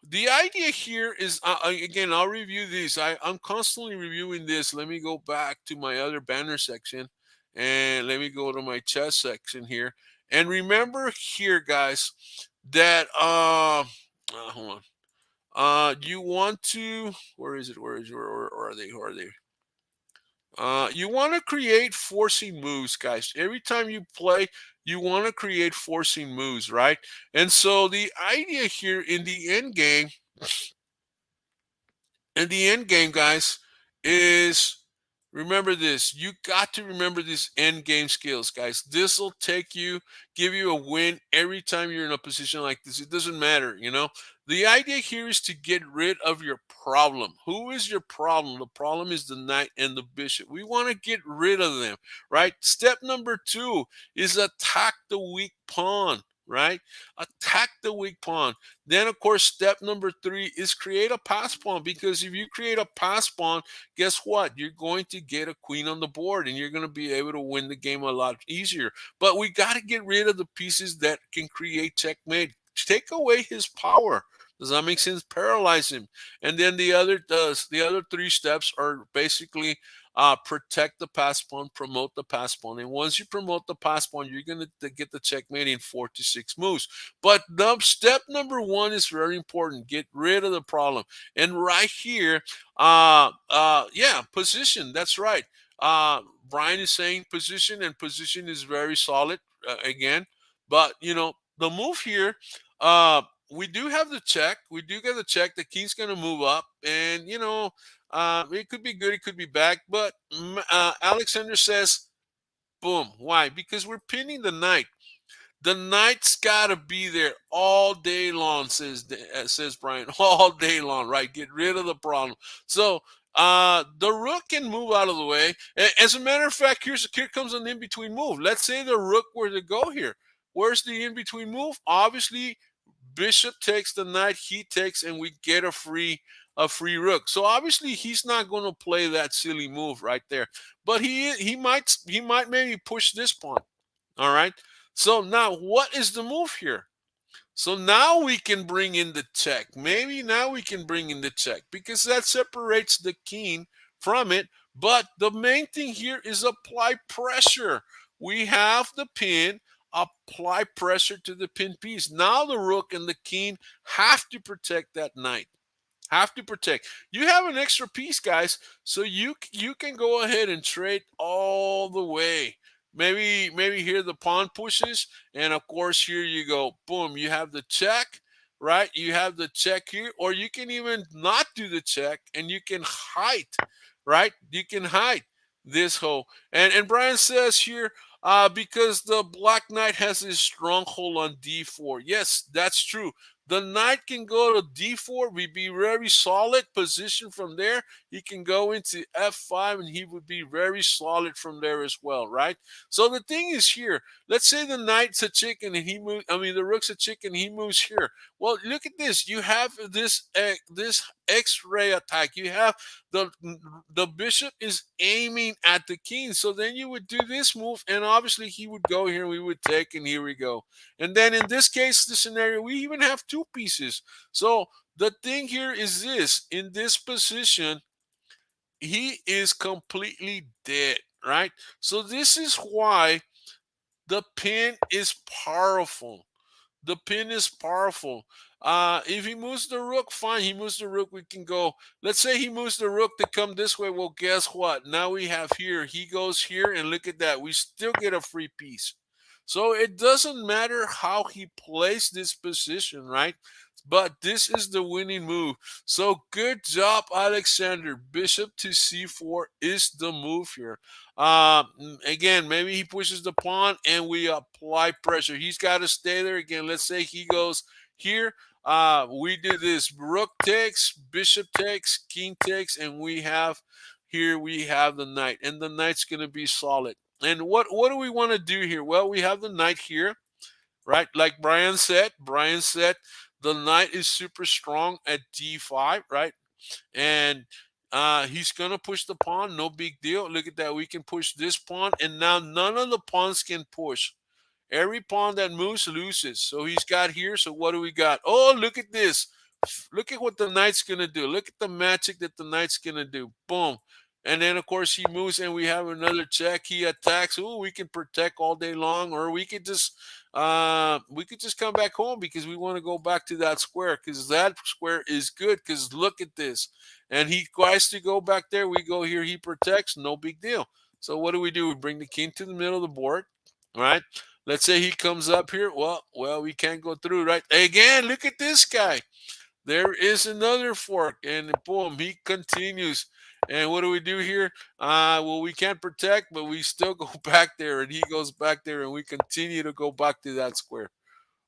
the idea here is, again, I'll review these. I'm constantly reviewing this. Let me go back to my other banner section, and let me go to my chess section here. And remember here, guys, that hold on. You want to, where is it? Where is it? Where are they? Where are they? You want to create forcing moves, guys. Every time you play, you want to create forcing moves, right? And so the idea here in the end game, guys, is, remember this. You got to remember these end game skills, guys. This will give you a win every time you're in a position like this. It doesn't matter, you know. The idea here is to get rid of your problem. Who is your problem? The problem is the knight and the bishop. We want to get rid of them, right? Step number 2 is attack the weak pawn, right? Attack the weak pawn. Then, of course, step number 3 is create a pass pawn, because if you create a pass pawn, guess what? You're going to get a queen on the board, and you're going to be able to win the game a lot easier. But we got to get rid of the pieces that can create checkmate. Take away his power. Does that make sense? Paralyze him. And then the other 3 steps are basically protect the pass pawn, promote the pass pawn. And once you promote the pass pawn, you're going to get the checkmate in 4 to 6 moves. But step number 1 is very important. Get rid of the problem. And right here, yeah, position. That's right. Brian is saying position, and position is very solid again. But, you know, the move here, we do have the check. We do get the check. The king's going to move up. And, you know, it could be good. It could be bad. But Alexander says, boom. Why? Because we're pinning the knight. The knight's got to be there all day long, says Brian. All day long, right? Get rid of the problem. So the rook can move out of the way. As a matter of fact, here comes an in-between move. Let's say the rook were to go here. Where's the in-between move? Obviously, bishop takes the knight, he takes, and we get a free rook. So obviously he's not going to play that silly move right there. But he might maybe push this pawn. All right. So now what is the move here? So now we can bring in the check. Maybe now we can bring in the check, because that separates the king from it. But the main thing here is apply pressure. We have the pin, apply pressure to the pin piece. Now the rook and the king have to protect that knight. Have to protect. You have an extra piece, guys, so you can go ahead and trade all the way. Maybe here the pawn pushes, and of course here you go, boom, you have the check, right? You have the check here, or you can even not do the check, and you can hide, right? You can hide this hole. And Brian says here, because the black knight has his stronghold on d4. Yes, that's true. The knight can go to d4, we be very solid position from there. He can go into f5, and he would be very solid from there as well, right? So the thing is here, let's say the knight's a chicken and he moves, I mean the rook's a chicken, he moves here. Well, look at this. You have this X-ray attack. You have the bishop is aiming at the king. So then you would do this move, and obviously he would go here, we would take, and here we go. And then in this case, the scenario, we even have 2 pieces. So the thing here is this: in this position, he is completely dead, right? So this is why the pin is powerful. The pin is powerful. If he moves the rook, fine. He moves the rook, we can go. Let's say he moves the rook to come this way. Well, guess what? Now we have here. He goes here, and look at that. We still get a free piece. So it doesn't matter how he plays this position, right? But this is the winning move. So good job, Alexander. Bishop to c4 is the move here. Again, maybe he pushes the pawn, and we apply pressure. He's got to stay there. Again, let's say he goes here. We do this: rook takes, bishop takes, king takes, and we have the knight, and the knight's going to be solid. And what do we want to do here? Well, we have the knight here, right? Like Brian said, The knight is super strong at d5, right? And he's gonna push the pawn, no big deal. Look at that, we can push this pawn, and now none of the pawns can push. Every pawn that moves loses. So he's got here. So what do we got? Oh, look at this. Look at what the knight's going to do. Look at the magic that the knight's going to do. Boom. And then, of course, he moves and we have another check. He attacks. Oh, we can protect all day long, or we could just come back home because we want to go back to that square because that square is good because look at this. And he tries to go back there. We go here. He protects. No big deal. So what do? We bring the king to the middle of the board, right? Let's say he comes up here. Well, we can't go through, right? Again, look at this guy. There is another fork, and boom, he continues. And what do we do here? Well, we can't protect, but we still go back there, and he goes back there, and we continue to go back to that square,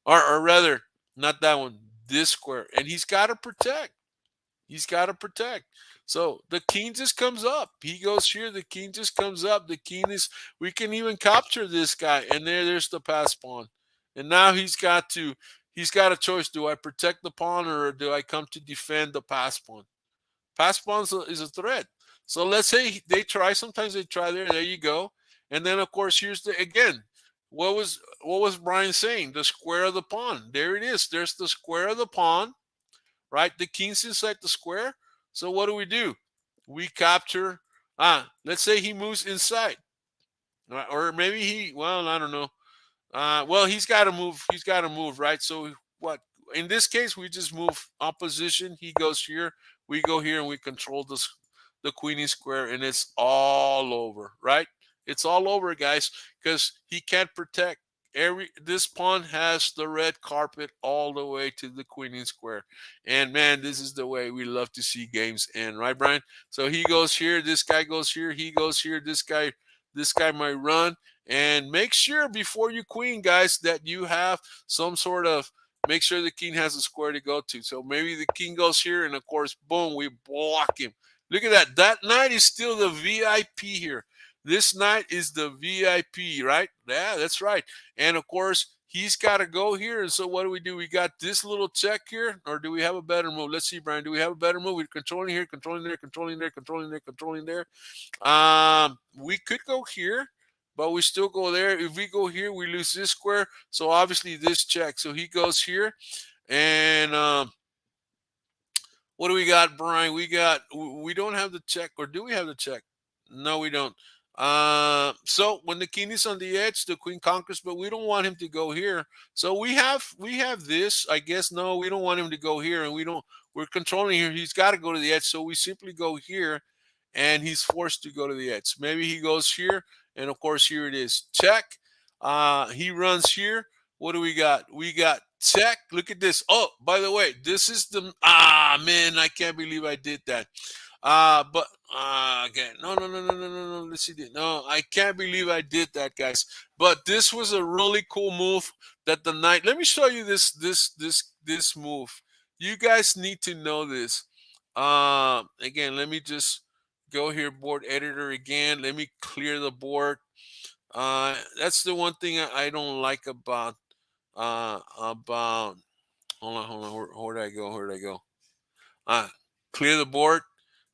or rather, not that one, this square, and he's got to protect. He's got to protect. So the king just comes up. He goes here. The king just comes up. The king is. We can even capture this guy, and there's the pass pawn. And now he's got to. He's got a choice. Do I protect the pawn or do I come to defend the pass pawn? Pass pawn is a threat. So let's say they try. Sometimes they try there. There you go. And then of course here's the again. What was Brian saying? The square of the pawn. There it is. There's the square of the pawn, right? The king's inside the square. So what do? We capture. Let's say he moves inside, right? Or maybe he. Well, I don't know. Well, he's got to move. He's got to move, right? So what? In this case, we just move opposition. He goes here. We go here, and we control the queenie square, and it's all over, right? It's all over, guys, because he can't protect. This pawn has the red carpet all the way to the queenie square, and man, this is the way we love to see games end, right, Brian? So he goes here. This guy goes here. He goes here. This guy might run. And make sure before you queen, guys, that you have some sort of, make sure the king has a square to go to. So maybe the king goes here, and of course, boom, we block him. Look at that. That knight is still the VIP here. This knight is the VIP, right? Yeah, that's right. And of course, he's got to go here. And so what do? We got this little check here, or do we have a better move? Let's see, Brian. Do we have a better move? We're controlling here, controlling there, controlling there, controlling there, controlling there. We could go here, but we still go there. If we go here, we lose this square. So obviously this check. So he goes here, and what do we got, Brian? We don't have the check, or do we have the check? No, we don't. So when the king is on the edge, the queen conquers, but we don't want him to go here. So we have this. I guess no, we don't want him to go here, and we're controlling here. He's got to go to the edge, so we simply go here, and he's forced to go to the edge. Maybe he goes here, and of course here it is. Check. He runs here. What do we got? We got check. Look at this. Oh, by the way, this is the man, I can't believe I did that. But again, no, no, no, no, no, no, no. Let's see. No, I can't believe I did that, guys. But this was a really cool move that the knight. Let me show you this move. You guys need to know this. Again, let me just go here, board editor again. Let me clear the board. That's the one thing I don't like about. Hold on. Where did I go? Where did I go? Clear the board.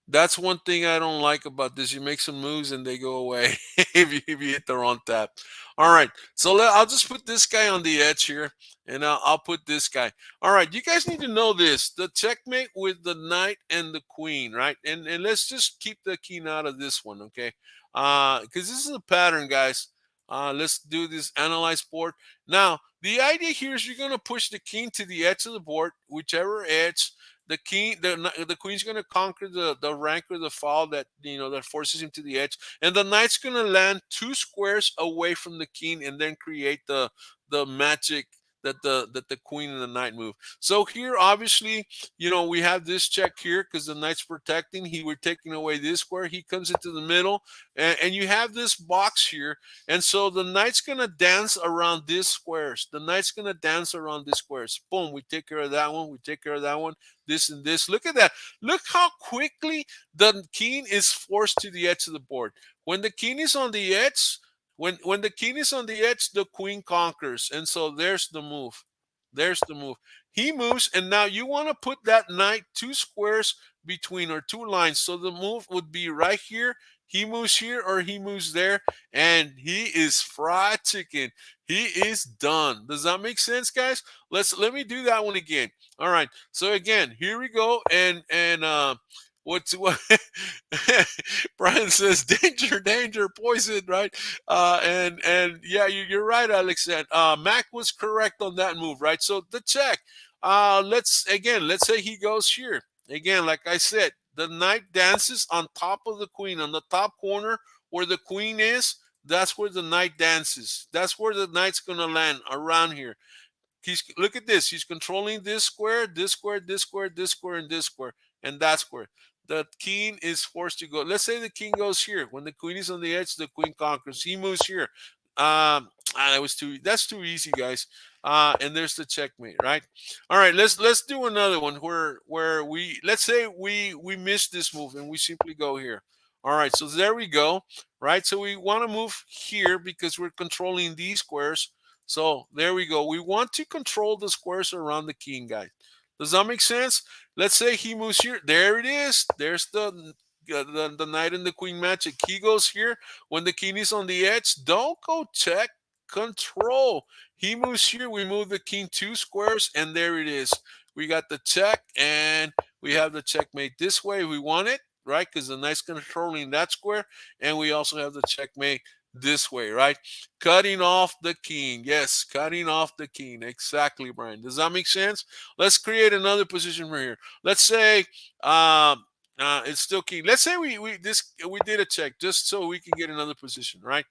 That's one thing I don't like about this. You make some moves and they go away if you hit the wrong tap. All right, so I'll just put this guy on the edge here, and I'll put this guy. All right, you guys need to know this: the checkmate with the knight and the queen, right? And let's just keep the king out of this one, okay? Because this is a pattern, guys. Let's do this analyze board. Now, the idea here is you're going to push the king to the edge of the board, whichever edge. The queen's going to conquer the rank or the file that that forces him to the edge, and the knight's going to land 2 squares away from the king, and then create the magic that the queen and the knight move. So here, obviously, we have this check here because the knight's protecting. We're taking away this square. He comes into the middle, and you have this box here, and so the knight's going to dance around these squares. The knight's going to dance around these squares. Boom, we take care of that one. We take care of that one. This and this. Look at that. Look how quickly the king is forced to the edge of the board. When the king is on the edge, when the king is on the edge, the queen conquers. And so there's the move. There's the move. He moves, and now you want to put that knight 2 squares between, or 2 lines. So the move would be right here. He moves here, or he moves there, and he is fried chicken. He is done. Does that make sense, guys? Let me do that one again. All right. So again, here we go, and what Brian says, danger, danger, poison, right? And yeah, you're right, Alex. And Mac was correct on that move, right? So the check. Let's say he goes here again. Like I said, the knight dances on top of the queen, on the top corner where the queen is. That's where the knight dances. That's where the knight's gonna land, around here. Look at this. He's controlling this square, this square, this square, this square, and this square, and that square. The king is forced to go. Let's say the king goes here. When the queen is on the edge, the queen conquers. He moves here. That's too easy, guys. And there's the checkmate, right? All right, let's do another one where let's say we miss this move and we simply go here. All right, so there we go, right? So we want to move here because we're controlling these squares. So there we go. We want to control the squares around the king, guys. Does that make sense? Let's say he moves here. There it is. There's the knight and the queen magic. He goes here. When the king is on the edge, don't go check. Control. He moves here. We move the king 2 squares, and there it is. We got the check, and we have the checkmate this way. We want it, right? Because the knight's controlling that square, and we also have the checkmate this way, right? Cutting off the king. Yes, cutting off the king. Exactly, Brian. Does that make sense? Let's create another position for here. Let's say it's still king. Let's say we did a check just so we can get another position, right?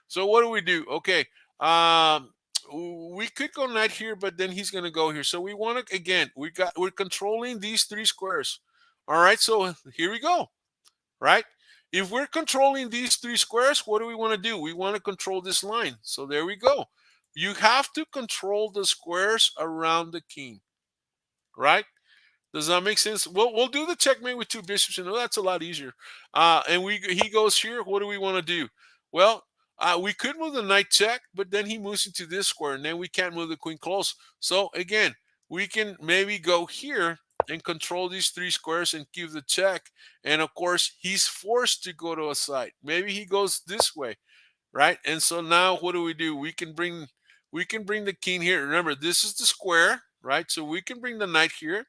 So what do? Okay. Um, we could go knight here, but then he's gonna go here. So we want to, again, we're controlling these 3 squares. All right. So here we go. Right? If we're controlling these 3 squares, what do we want to do? We want to control this line. So there we go. You have to control the squares around the king, right? Does that make sense? We'll do the checkmate with 2 bishops, and that's a lot easier. And he goes here. What do we want to do? Well, we could move the knight check, but then he moves into this square, and then we can't move the queen close. So again, we can maybe go here and control these 3 squares and give the check. And of course, he's forced to go to a side. Maybe he goes this way, right? And so now what do? We can bring the king here. Remember, this is the square, right? So we can bring the knight here.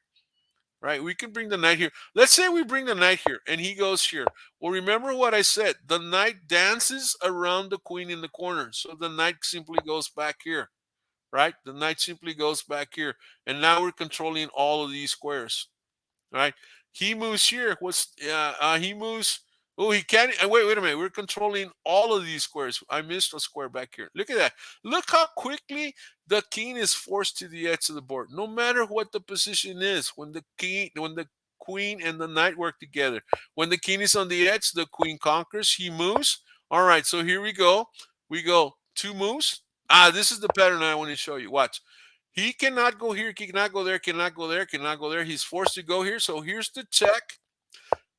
Right, we can bring the knight here. Let's say we bring the knight here and he goes here. Well, remember what I said. The knight dances around the queen in the corner. So the knight simply goes back here. Right? The knight simply goes back here. And now we're controlling all of these squares. Right? He moves here. He moves? Oh, he can't. Wait a minute. We're controlling all of these squares. I missed a square back here. Look at that. Look how quickly the king is forced to the edge of the board. No matter what the position is, when the queen and the knight work together. When the king is on the edge, the queen conquers. He moves. All right. So here we go. We go 2 moves. This is the pattern I want to show you. Watch. He cannot go here, cannot go there, cannot go there, cannot go there. He's forced to go here. So here's the check.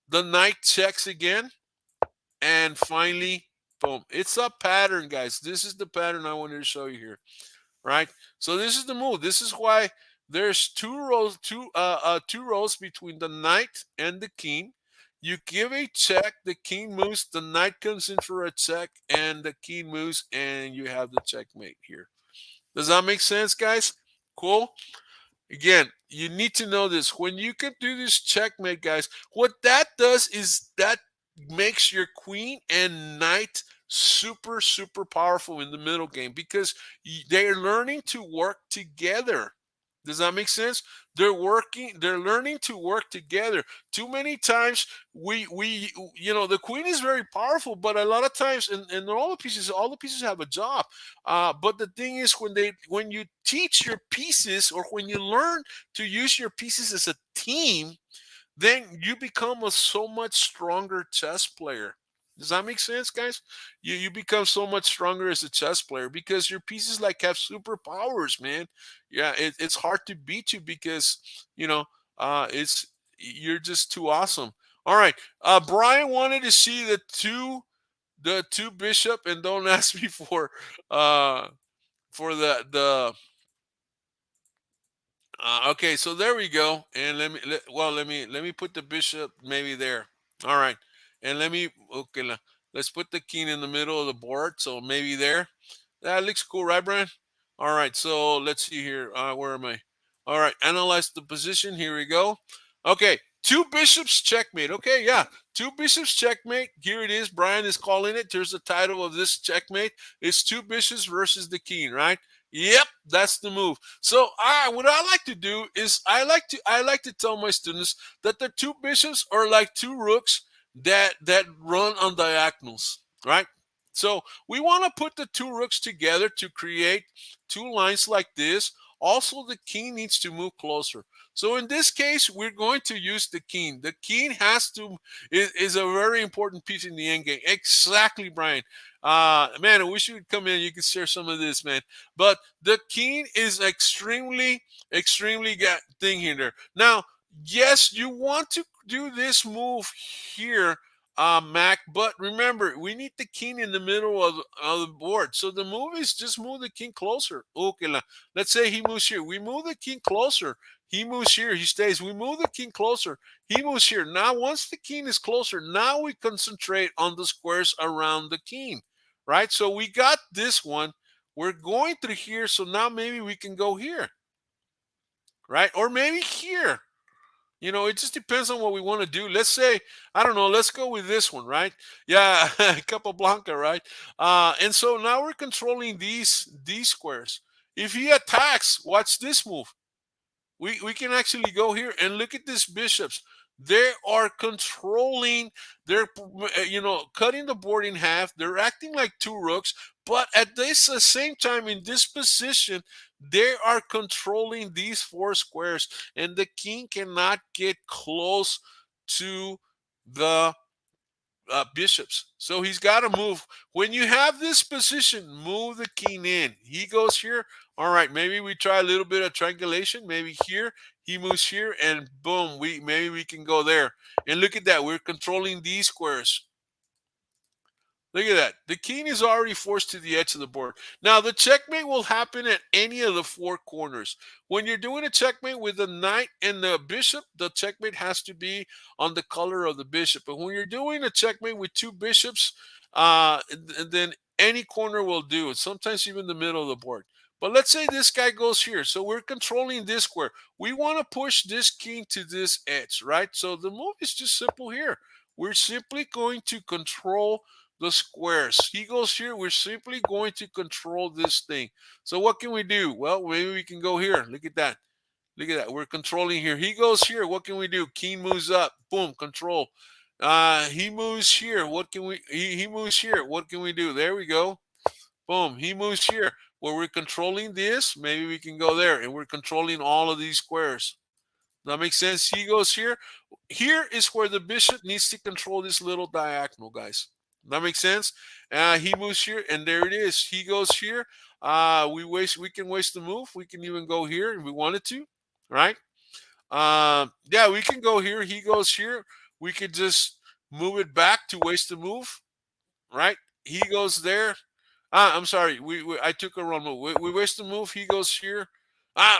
The knight checks again. And finally, boom. It's a pattern, guys. This is the pattern I wanted to show you here. Right? So this is the move. This is why there's 2 rows, two rows between the knight and the king. You give a check, the king moves, the knight comes in for a check, and the king moves, and you have the checkmate here. Does that make sense, guys? Cool. Again, you need to know this. When you can do this checkmate, guys, what that does is that makes your queen and knight super, super powerful in the middle game because they're learning to work together. Does that make sense? They're learning to work together. Too many times the queen is very powerful, but a lot of times, and all the pieces have a job. But the thing is, when you teach your pieces, or when you learn to use your pieces as a team, then you become a so much stronger chess player. Does that make sense, guys? You become so much stronger as a chess player because your pieces like have superpowers, man. Yeah, it's hard to beat you because it's you're just too awesome. All right, Brian wanted to see the two bishop, and don't ask me for the Okay, so there we go. And let me put the bishop maybe there. All right, and let's put the king in the middle of the board. So maybe there. That looks cool, right, Brian? All right, so let's see here. Where am I? All right, analyze the position. Here we go. Okay, two bishops checkmate. Okay, yeah, two bishops checkmate. Here it is. Brian is calling it. There's the title of this checkmate. It's two bishops versus the king, right? Yep, that's the move. So, what I like to do is I like to tell my students that the two bishops are like two rooks that run on diagonals, right? So we want to put the two rooks together to create two lines like this. Also, the king needs to move closer. So in this case, we're going to use the king. The king is a very important piece in the end game. Exactly, Brian. Man, I wish you would come in. You could share some of this, man. But the king is extremely got thing here. Now, yes, you want to do this move here, Mac. But remember, we need the king in the middle of the board. So the move is just move the king closer. Okay, let's say he moves here. We move the king closer. He moves here. He stays. We move the king closer. He moves here. Now, once the king is closer, now we concentrate on the squares around the king, right? So we got this one. We're going through here. So now maybe we can go here, right? Or maybe here. It just depends on what we want to do. Let's say, I don't know, let's go with this one, right? Yeah, Capablanca, right? And so now we're controlling these squares. If he attacks, watch this move. We can actually go here and look at these bishops. They are controlling, they're cutting the board in half. They're acting like two rooks, but at this the same time in this position, they are controlling these four squares, and the king cannot get close to the bishops. So he's got to move. When you have this position, move the king in. He goes here. All right, maybe we try a little bit of triangulation. Maybe here he moves here, and boom, we can go there. And look at that. We're controlling these squares. Look at that. The king is already forced to the edge of the board. Now, the checkmate will happen at any of the four corners. When you're doing a checkmate with the knight and the bishop, the checkmate has to be on the color of the bishop. But when you're doing a checkmate with two bishops, then any corner will do. Sometimes even the middle of the board. But let's say this guy goes here. So we're controlling this square. We want to push this king to this edge, right? So the move is just simple here. We're simply going to control the squares. He goes here. We're simply going to control this thing. So what can we do? Well, maybe we can go here. Look at that. Look at that. We're controlling here. He goes here. What can we do? King moves up. Boom. Control. He moves here. What can we? He moves here. What can we do? There we go. Boom. He moves here. Where we're controlling this, maybe we can go there, and we're controlling all of these squares. That makes sense. He goes here. Here is where the bishop needs to control this little diagonal, guys. That makes sense. He moves here, and there it is. He goes here. We can waste the move. We can even go here if we wanted to, right? Yeah, we can go here. He goes here. We could just move it back to waste the move, right? He goes there. I'm sorry. I took a wrong move. We waste the move. He goes here.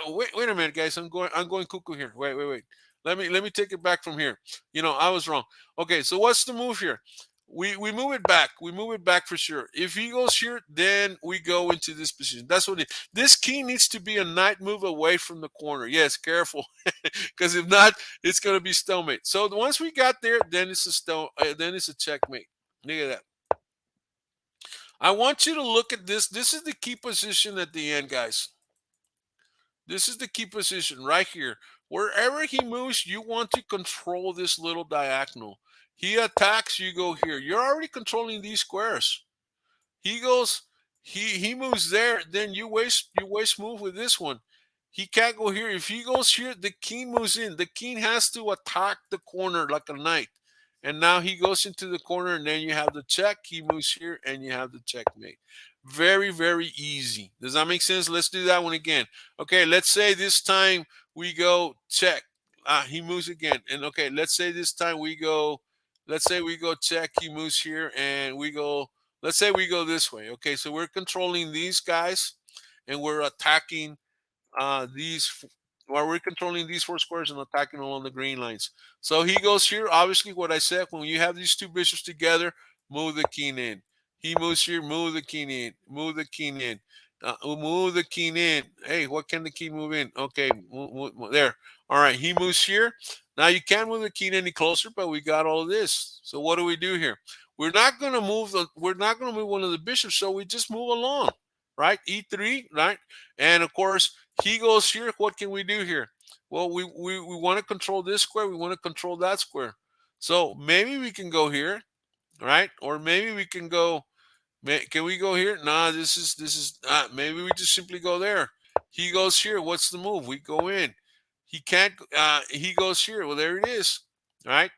Wait a minute, guys. I'm going cuckoo here. Wait. Let me take it back from here. I was wrong. Okay, so what's the move here? We move it back. We move it back for sure. If he goes here, then we go into this position. That's what it. This king needs to be a knight move away from the corner. Yes, careful, because if not, it's gonna be stalemate. So once we got there, then it's a then it's a checkmate. Look at that. I want you to look at this. This is the key position at the end, guys. This is the key position right here. Wherever he moves, you want to control this little diagonal. He attacks, you go here. You're already controlling these squares. He goes, he moves there, then you waste move with this one. He can't go here. If he goes here, the king moves in. The king has to attack the corner like a knight. And now he goes into the corner, and then you have the check. He moves here, and you have the checkmate. Very, very easy. Does that make sense? Let's do that one again. Okay, let's say this time we go check. He moves again. And okay, let's say this time let's say we go check. He moves here, and let's say we go this way. Okay, so we're controlling these guys, and we're attacking these while we're controlling these 4 squares and attacking along the green lines. So he goes here. Obviously, what I said, when you have these two bishops together, move the king in. He moves here, move the king in, move the king in, move the king in. Hey, what can the king move in? Okay, there. All right, he moves here. Now you can't move the king any closer, but we got all this. So what do we do here? We're not going to move one of the bishops, so we just move along, right? E3, right? And of course, he goes here. What can we do here? Well, we want to control this square. We want to control that square. So maybe we can go here, right? Or maybe we can go. Can we go here? Nah, maybe we just simply go there. He goes here. What's the move? We go in. He can't. He goes here. Well, there it is. Right.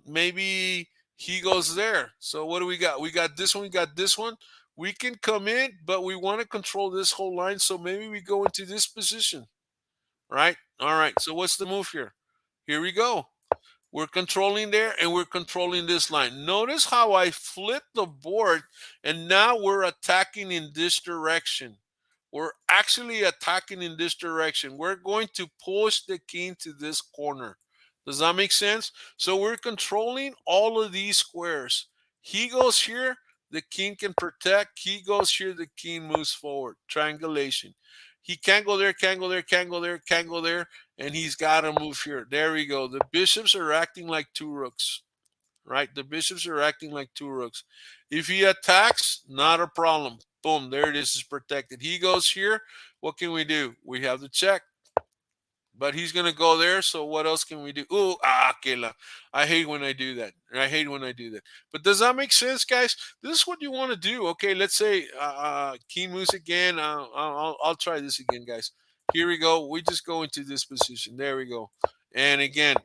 Maybe he goes there. So what do we got? We got this one. We got this one. We can come in, but we want to control this whole line. So maybe we go into this position. Right. All right. So what's the move here? Here we go. We're controlling there and we're controlling this line. Notice how I flip the board and now we're attacking in this direction. We're actually attacking in this direction. We're going to push the king to this corner. Does that make sense? So we're controlling all of these squares. He goes here, the king can protect. He goes here, the king moves forward. Triangulation. He can't go there, can't go there, can't go there, can't go there, and he's got to move here. There we go. The bishops are acting like two rooks, right? The bishops are acting like two rooks. If he attacks, not a problem. Boom, there it is protected. He goes here. What can we do? We have the check. But he's going to go there. So what else can we do? Ooh, Kela. I hate when I do that. I hate when I do that. But does that make sense, guys? This is what you want to do. Okay, let's say king moves again. I'll try this again, guys. Here we go. We just go into this position. There we go. And again,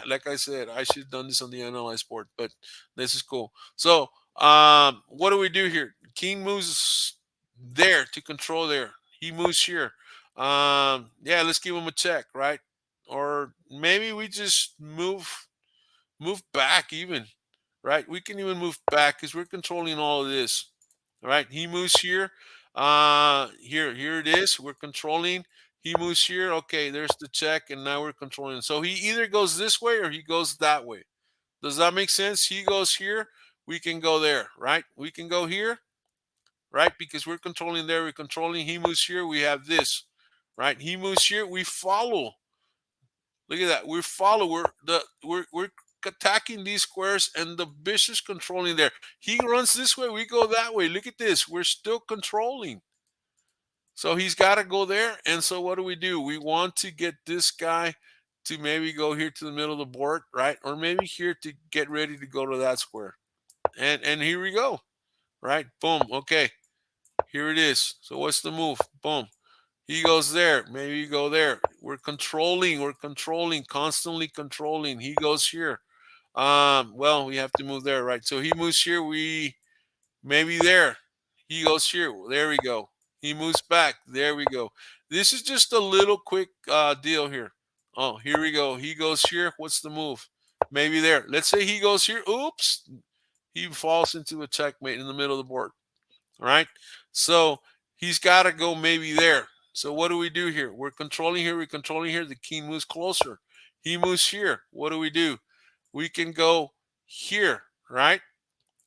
like I said, I should have done this on the analyze board, but this is cool. So what do we do here? King moves there to control there. He moves here. Yeah, let's give him a check, right? Or maybe we just move back even, right? We can even move back because we're controlling all of this. All right, he moves here. Here it is. We're controlling. He moves here. Okay, there's the check, and now we're controlling. So he either goes this way or he goes that way. Does that make sense? He goes here. We can go there, right? We can go here, right? Because we're controlling there. We're controlling. He moves here. We have this, right? He moves here. We follow. Look at that. We follow. We're attacking these squares, and the bishop's controlling there. He runs this way. We go that way. Look at this. We're still controlling. So he's got to go there. And so what do? We want to get this guy to maybe go here to the middle of the board, right? Or maybe here to get ready to go to that square. And here we go, right? Boom. Okay. Here it is. So what's the move? Boom. He goes there. Maybe you go there. We're controlling, constantly controlling. He goes here. Well, we have to move there, right? So he moves here. We maybe there. He goes here. There we go. He moves back. There we go. This is just a little quick deal here. Oh, here we go. He goes here. What's the move? Maybe there. Let's say he goes here. Oops. He falls into a checkmate in the middle of the board. All right. So he's got to go maybe there. So what do we do here? We're controlling here. We're controlling here. The king moves closer. He moves here. What do? We can go here, right?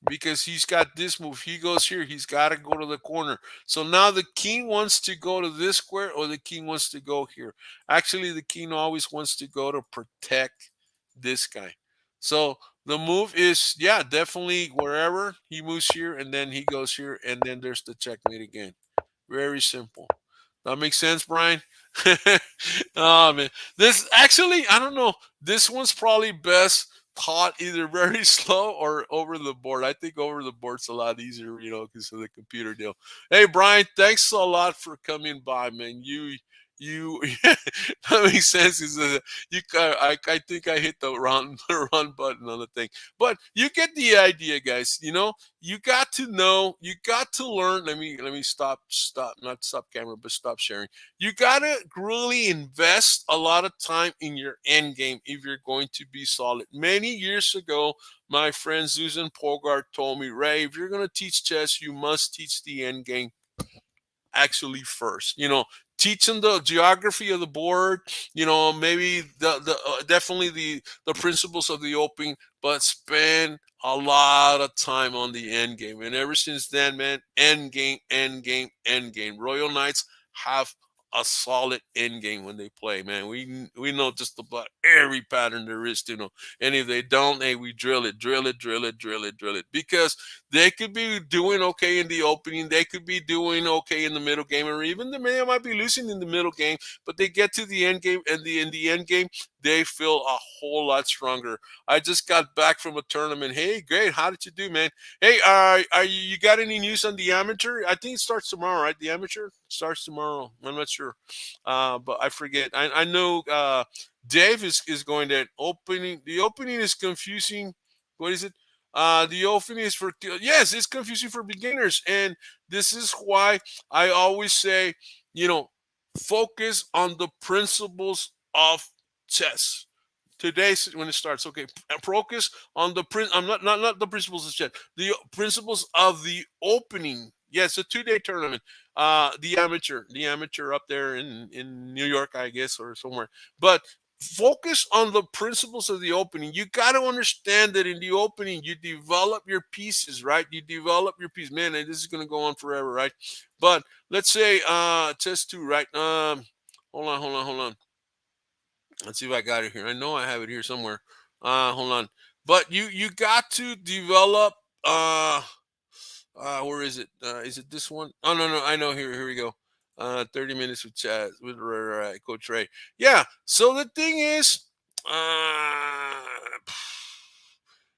Because he's got this move. He goes here. He's got to go to the corner. So now the king wants to go to this square or the king wants to go here. Actually, the king always wants to go to protect this guy. So the move is, yeah, definitely wherever. He moves here and then he goes here and then there's the checkmate again. Very simple. That makes sense, Brian? Oh, man. This actually, I don't know. This one's probably best taught either very slow or over the board. I think over the board's a lot easier, because of the computer deal. Hey, Brian, thanks a lot for coming by, man. You that makes sense. Is I think I hit the wrong button on the thing, but you get the idea, guys. You got to know, you got to learn. Let me stop, not stop camera, but stop sharing. You got to really invest a lot of time in your end game if you're going to be solid. Many years ago, my friend Susan Pogart told me, Ray, if you're going to teach chess, you must teach the end game actually first. teach them the geography of the board. Maybe definitely the principles of the opening, but spend a lot of time on the end game. And ever since then, man, end game, end game, end game. Royal Knights have a solid end game when they play, man. We know just about every pattern there is to know. And if they don't, hey, we drill it, drill it, drill it, drill it, drill it. Because they could be doing okay in the opening, they could be doing okay in the middle game, or even they might be losing in the middle game, but they get to the end game, and in the end game, they feel a whole lot stronger. I just got back from a tournament. Hey, great. How did you do, man? Hey, you got any news on the amateur? I think it starts tomorrow, right? The amateur starts tomorrow. I'm not sure, but I forget. I know Dave is going to opening. The opening is confusing. What is it? The opening is for, yes, it's confusing for beginners, and this is why I always say, you know, focus on the principles of chess. Today's when it starts. Okay, focus on the I'm not the principles of chess. The principles of the opening. Yes, a 2-day tournament. The amateur up there in New York, I guess, or somewhere. But focus on the principles of the opening. You got to understand that in the opening, you develop your pieces, right? You develop your piece. Man, this is going to go on forever, right? But let's say test 2, right? Hold on. Let's see if I got it here. I know I have it here somewhere. Hold on. But you got to develop. Where is it? Is it this one? Oh, no. I know. Here we go. 30 minutes with Chaz with Coach Ray. Yeah. So the thing is,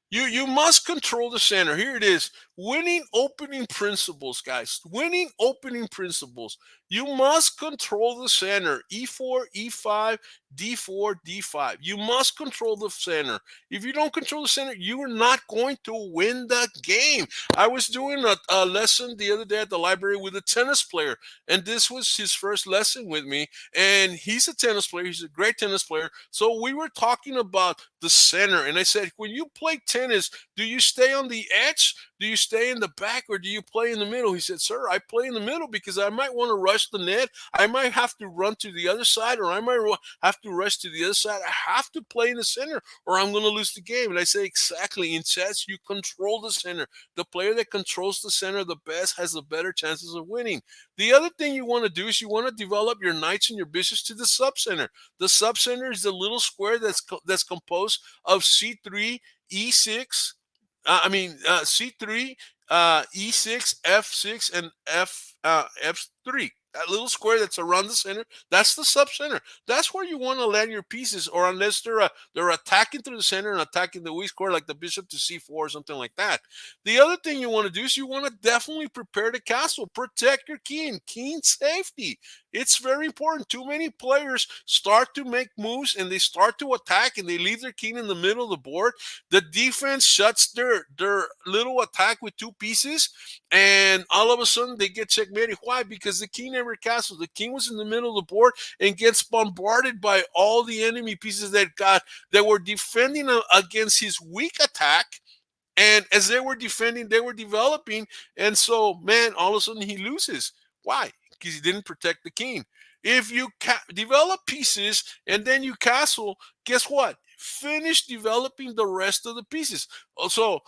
you must control the center. Here it is. Winning opening principles, guys. Winning opening principles. You must control the center. E4, E5, D4, D5. You must control the center. If you don't control the center, you are not going to win the game. I was doing a lesson the other day at the library with a tennis player, and this was his first lesson with me. And he's a tennis player. He's a great tennis player. So we were talking about the center, and I said, when you play tennis, do you stay on the edge? Do you stay in the back, or do you play in the middle? He said, sir, I play in the middle because I might want to rush the net. I might have to run to the other side, or I might have to rush to the other side. I have to play in the center, or I'm going to lose the game. And I say, exactly. In chess, you control the center. The player that controls the center the best has the better chances of winning. The other thing you want to do is you want to develop your knights and your bishops to the subcenter. The subcenter is the little square that's composed of C3, E6, C3, E6, F6, and F3. That little square that's around the center, that's the subcenter. That's where you want to land your pieces, or unless they're attacking through the center and attacking the weak square, like the bishop to C4 or something like that. The other thing you want to do is you want to definitely prepare the castle. Protect your king. King safety. It's very important. Too many players start to make moves and they start to attack and they leave their king in the middle of the board. The defense shuts their little attack with 2 pieces, and all of a sudden they get checkmated. Why? Because the king never castled. The king was in the middle of the board and gets bombarded by all the enemy pieces that were defending against his weak attack. And as they were defending, they were developing. And so, man, all of a sudden he loses. Why? Because he didn't protect the king. If you develop pieces and then you castle, guess what? Finish developing the rest of the pieces. So,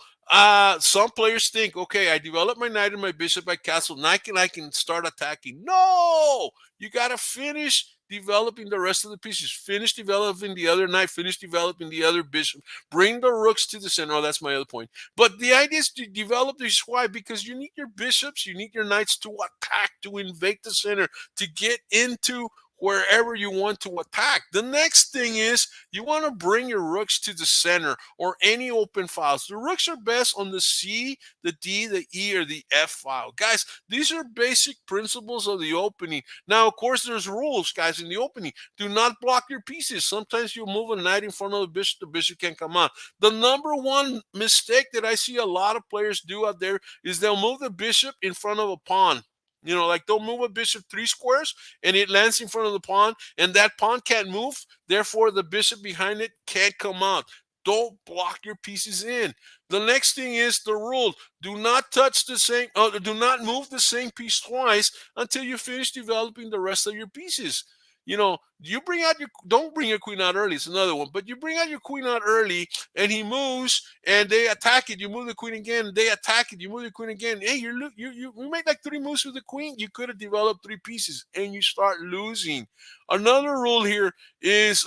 some players think, okay, I developed my knight and my bishop, I castle, now I can start attacking. No! You got to finish developing the rest of the pieces. Finish developing the other knight, finish developing the other bishop. Bring the rooks to the center. Oh, that's my other point. But the idea is to develop this. Why? Because you need your bishops, you need your knights to attack, to invade the center, to get into wherever you want to attack. The next thing is you want to bring your rooks to the center or any open files. The rooks are best on the C, the D, the E, or the F file. Guys, these are basic principles of the opening. Now, of course, there's rules, guys, in the opening. Do not block your pieces. Sometimes you'll move a knight in front of the bishop can't come out. The number one mistake that I see a lot of players do out there is they'll move the bishop in front of a pawn. Like they'll move a bishop 3 squares and it lands in front of the pawn, and that pawn can't move. Therefore, the bishop behind it can't come out. Don't block your pieces in. The next thing is the rule: do not touch the same, do not move the same piece twice until you finish developing the rest of your pieces. You bring out don't bring your queen out early. It's another one, but you bring out your queen out early, and he moves, and they attack it. You move the queen again, and they attack it. You move the queen again. Hey, you make like 3 moves with the queen. You could have developed 3 pieces, and you start losing. Another rule here is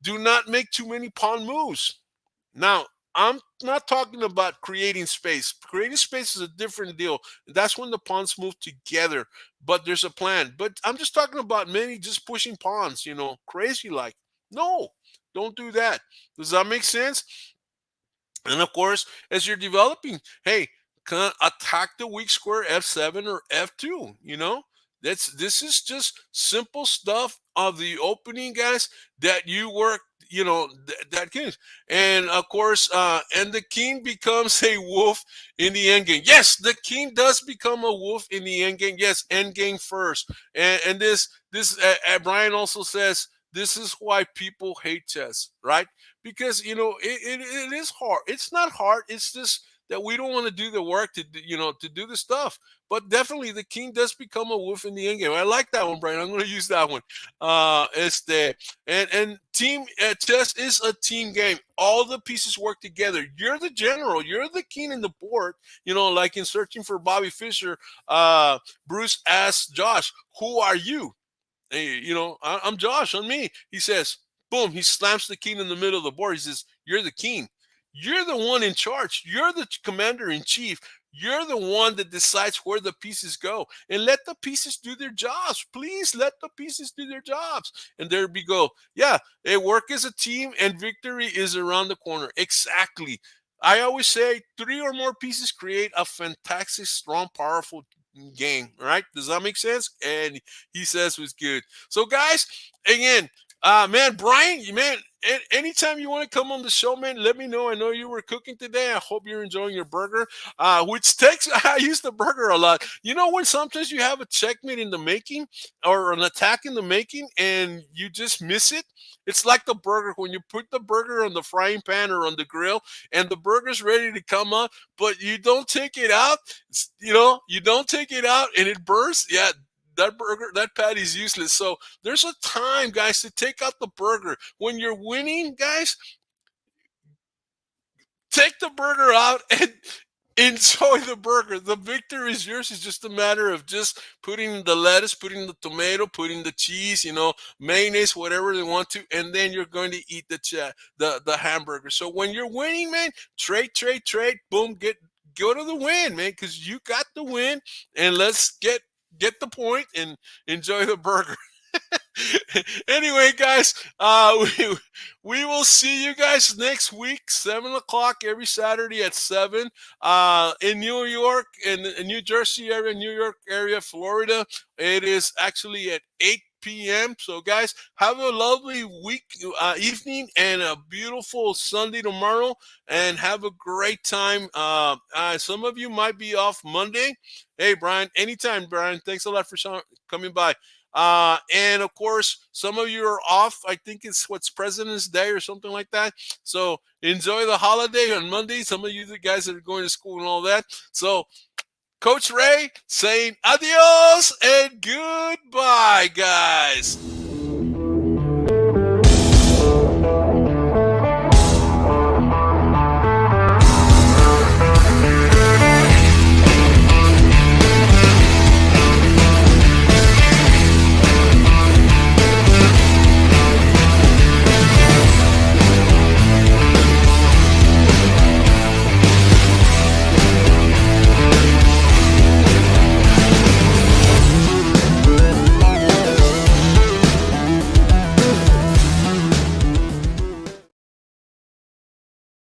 do not make too many pawn moves. Now, I'm not talking about creating space. Creating space is a different deal. That's when the pawns move together, but there's a plan. But I'm just talking about many just pushing pawns, crazy like. No, don't do that. Does that make sense? And of course, as you're developing, hey, attack the weak square F7 or F2. This is just simple stuff of the opening, guys, that you work. That king, and of course, and the king becomes a wolf in the end game. Yes, the king does become a wolf in the end game. Yes, end game first, and this Brian also says this is why people hate chess, right? Because it is hard. It's not hard. It's just that we don't want to do the work to do the stuff. But definitely, the king does become a wolf in the end game. I like that one, Brian. I'm going to use that one. And team chess is a team game. All the pieces work together. You're the general. You're the king in the board. Like in Searching for Bobby Fischer, Bruce asks Josh, "Who are you?" Hey, I'm Josh, on me. He says, boom, he slams the king in the middle of the board. He says, you're the king. You're the one in charge. You're the commander in chief. You're the one that decides where the pieces go. And let the pieces do their jobs. Please let the pieces do their jobs. And there we go. Yeah, they work as a team, and victory is around the corner. Exactly. I always say 3 or more pieces create a fantastic, strong, powerful game. Right? Does that make sense? And he says was good. So, guys, again, man, Brian, man, anytime you want to come on the show, man, let me know. I know you were cooking today. I hope you're enjoying your burger, which takes, I use the burger a lot. When sometimes you have a checkmate in the making or an attack in the making and you just miss it? It's like the burger. When you put the burger on the frying pan or on the grill and the burger's ready to come up, but you don't take it out, you don't take it out and it bursts. Yeah, that patty's useless. So there's a time, guys, to take out the burger. When you're winning, guys, take the burger out and enjoy the burger. The victory is yours. It's just a matter of just putting the lettuce, putting the tomato, putting the cheese, mayonnaise, whatever they want to, and then you're going to eat the hamburger. So when you're winning, man, trade, boom, go to the win, man, because you got the win, and let's get the point and enjoy the burger. Anyway, guys, we will see you guys next week, 7 o'clock every Saturday at 7. In New York, in New Jersey area, New York area, Florida, it is actually at 8 p.m. So, guys, have a lovely week, evening, and a beautiful Sunday tomorrow, and have a great time. Some of you might be off Monday. Hey, Brian, anytime, Brian. Thanks a lot for coming by. And of course, some of you are off. I think it's President's Day or something like that. So enjoy the holiday on Monday. Some of you the guys that are going to school and all that. So Coach Ray saying adios and goodbye, guys.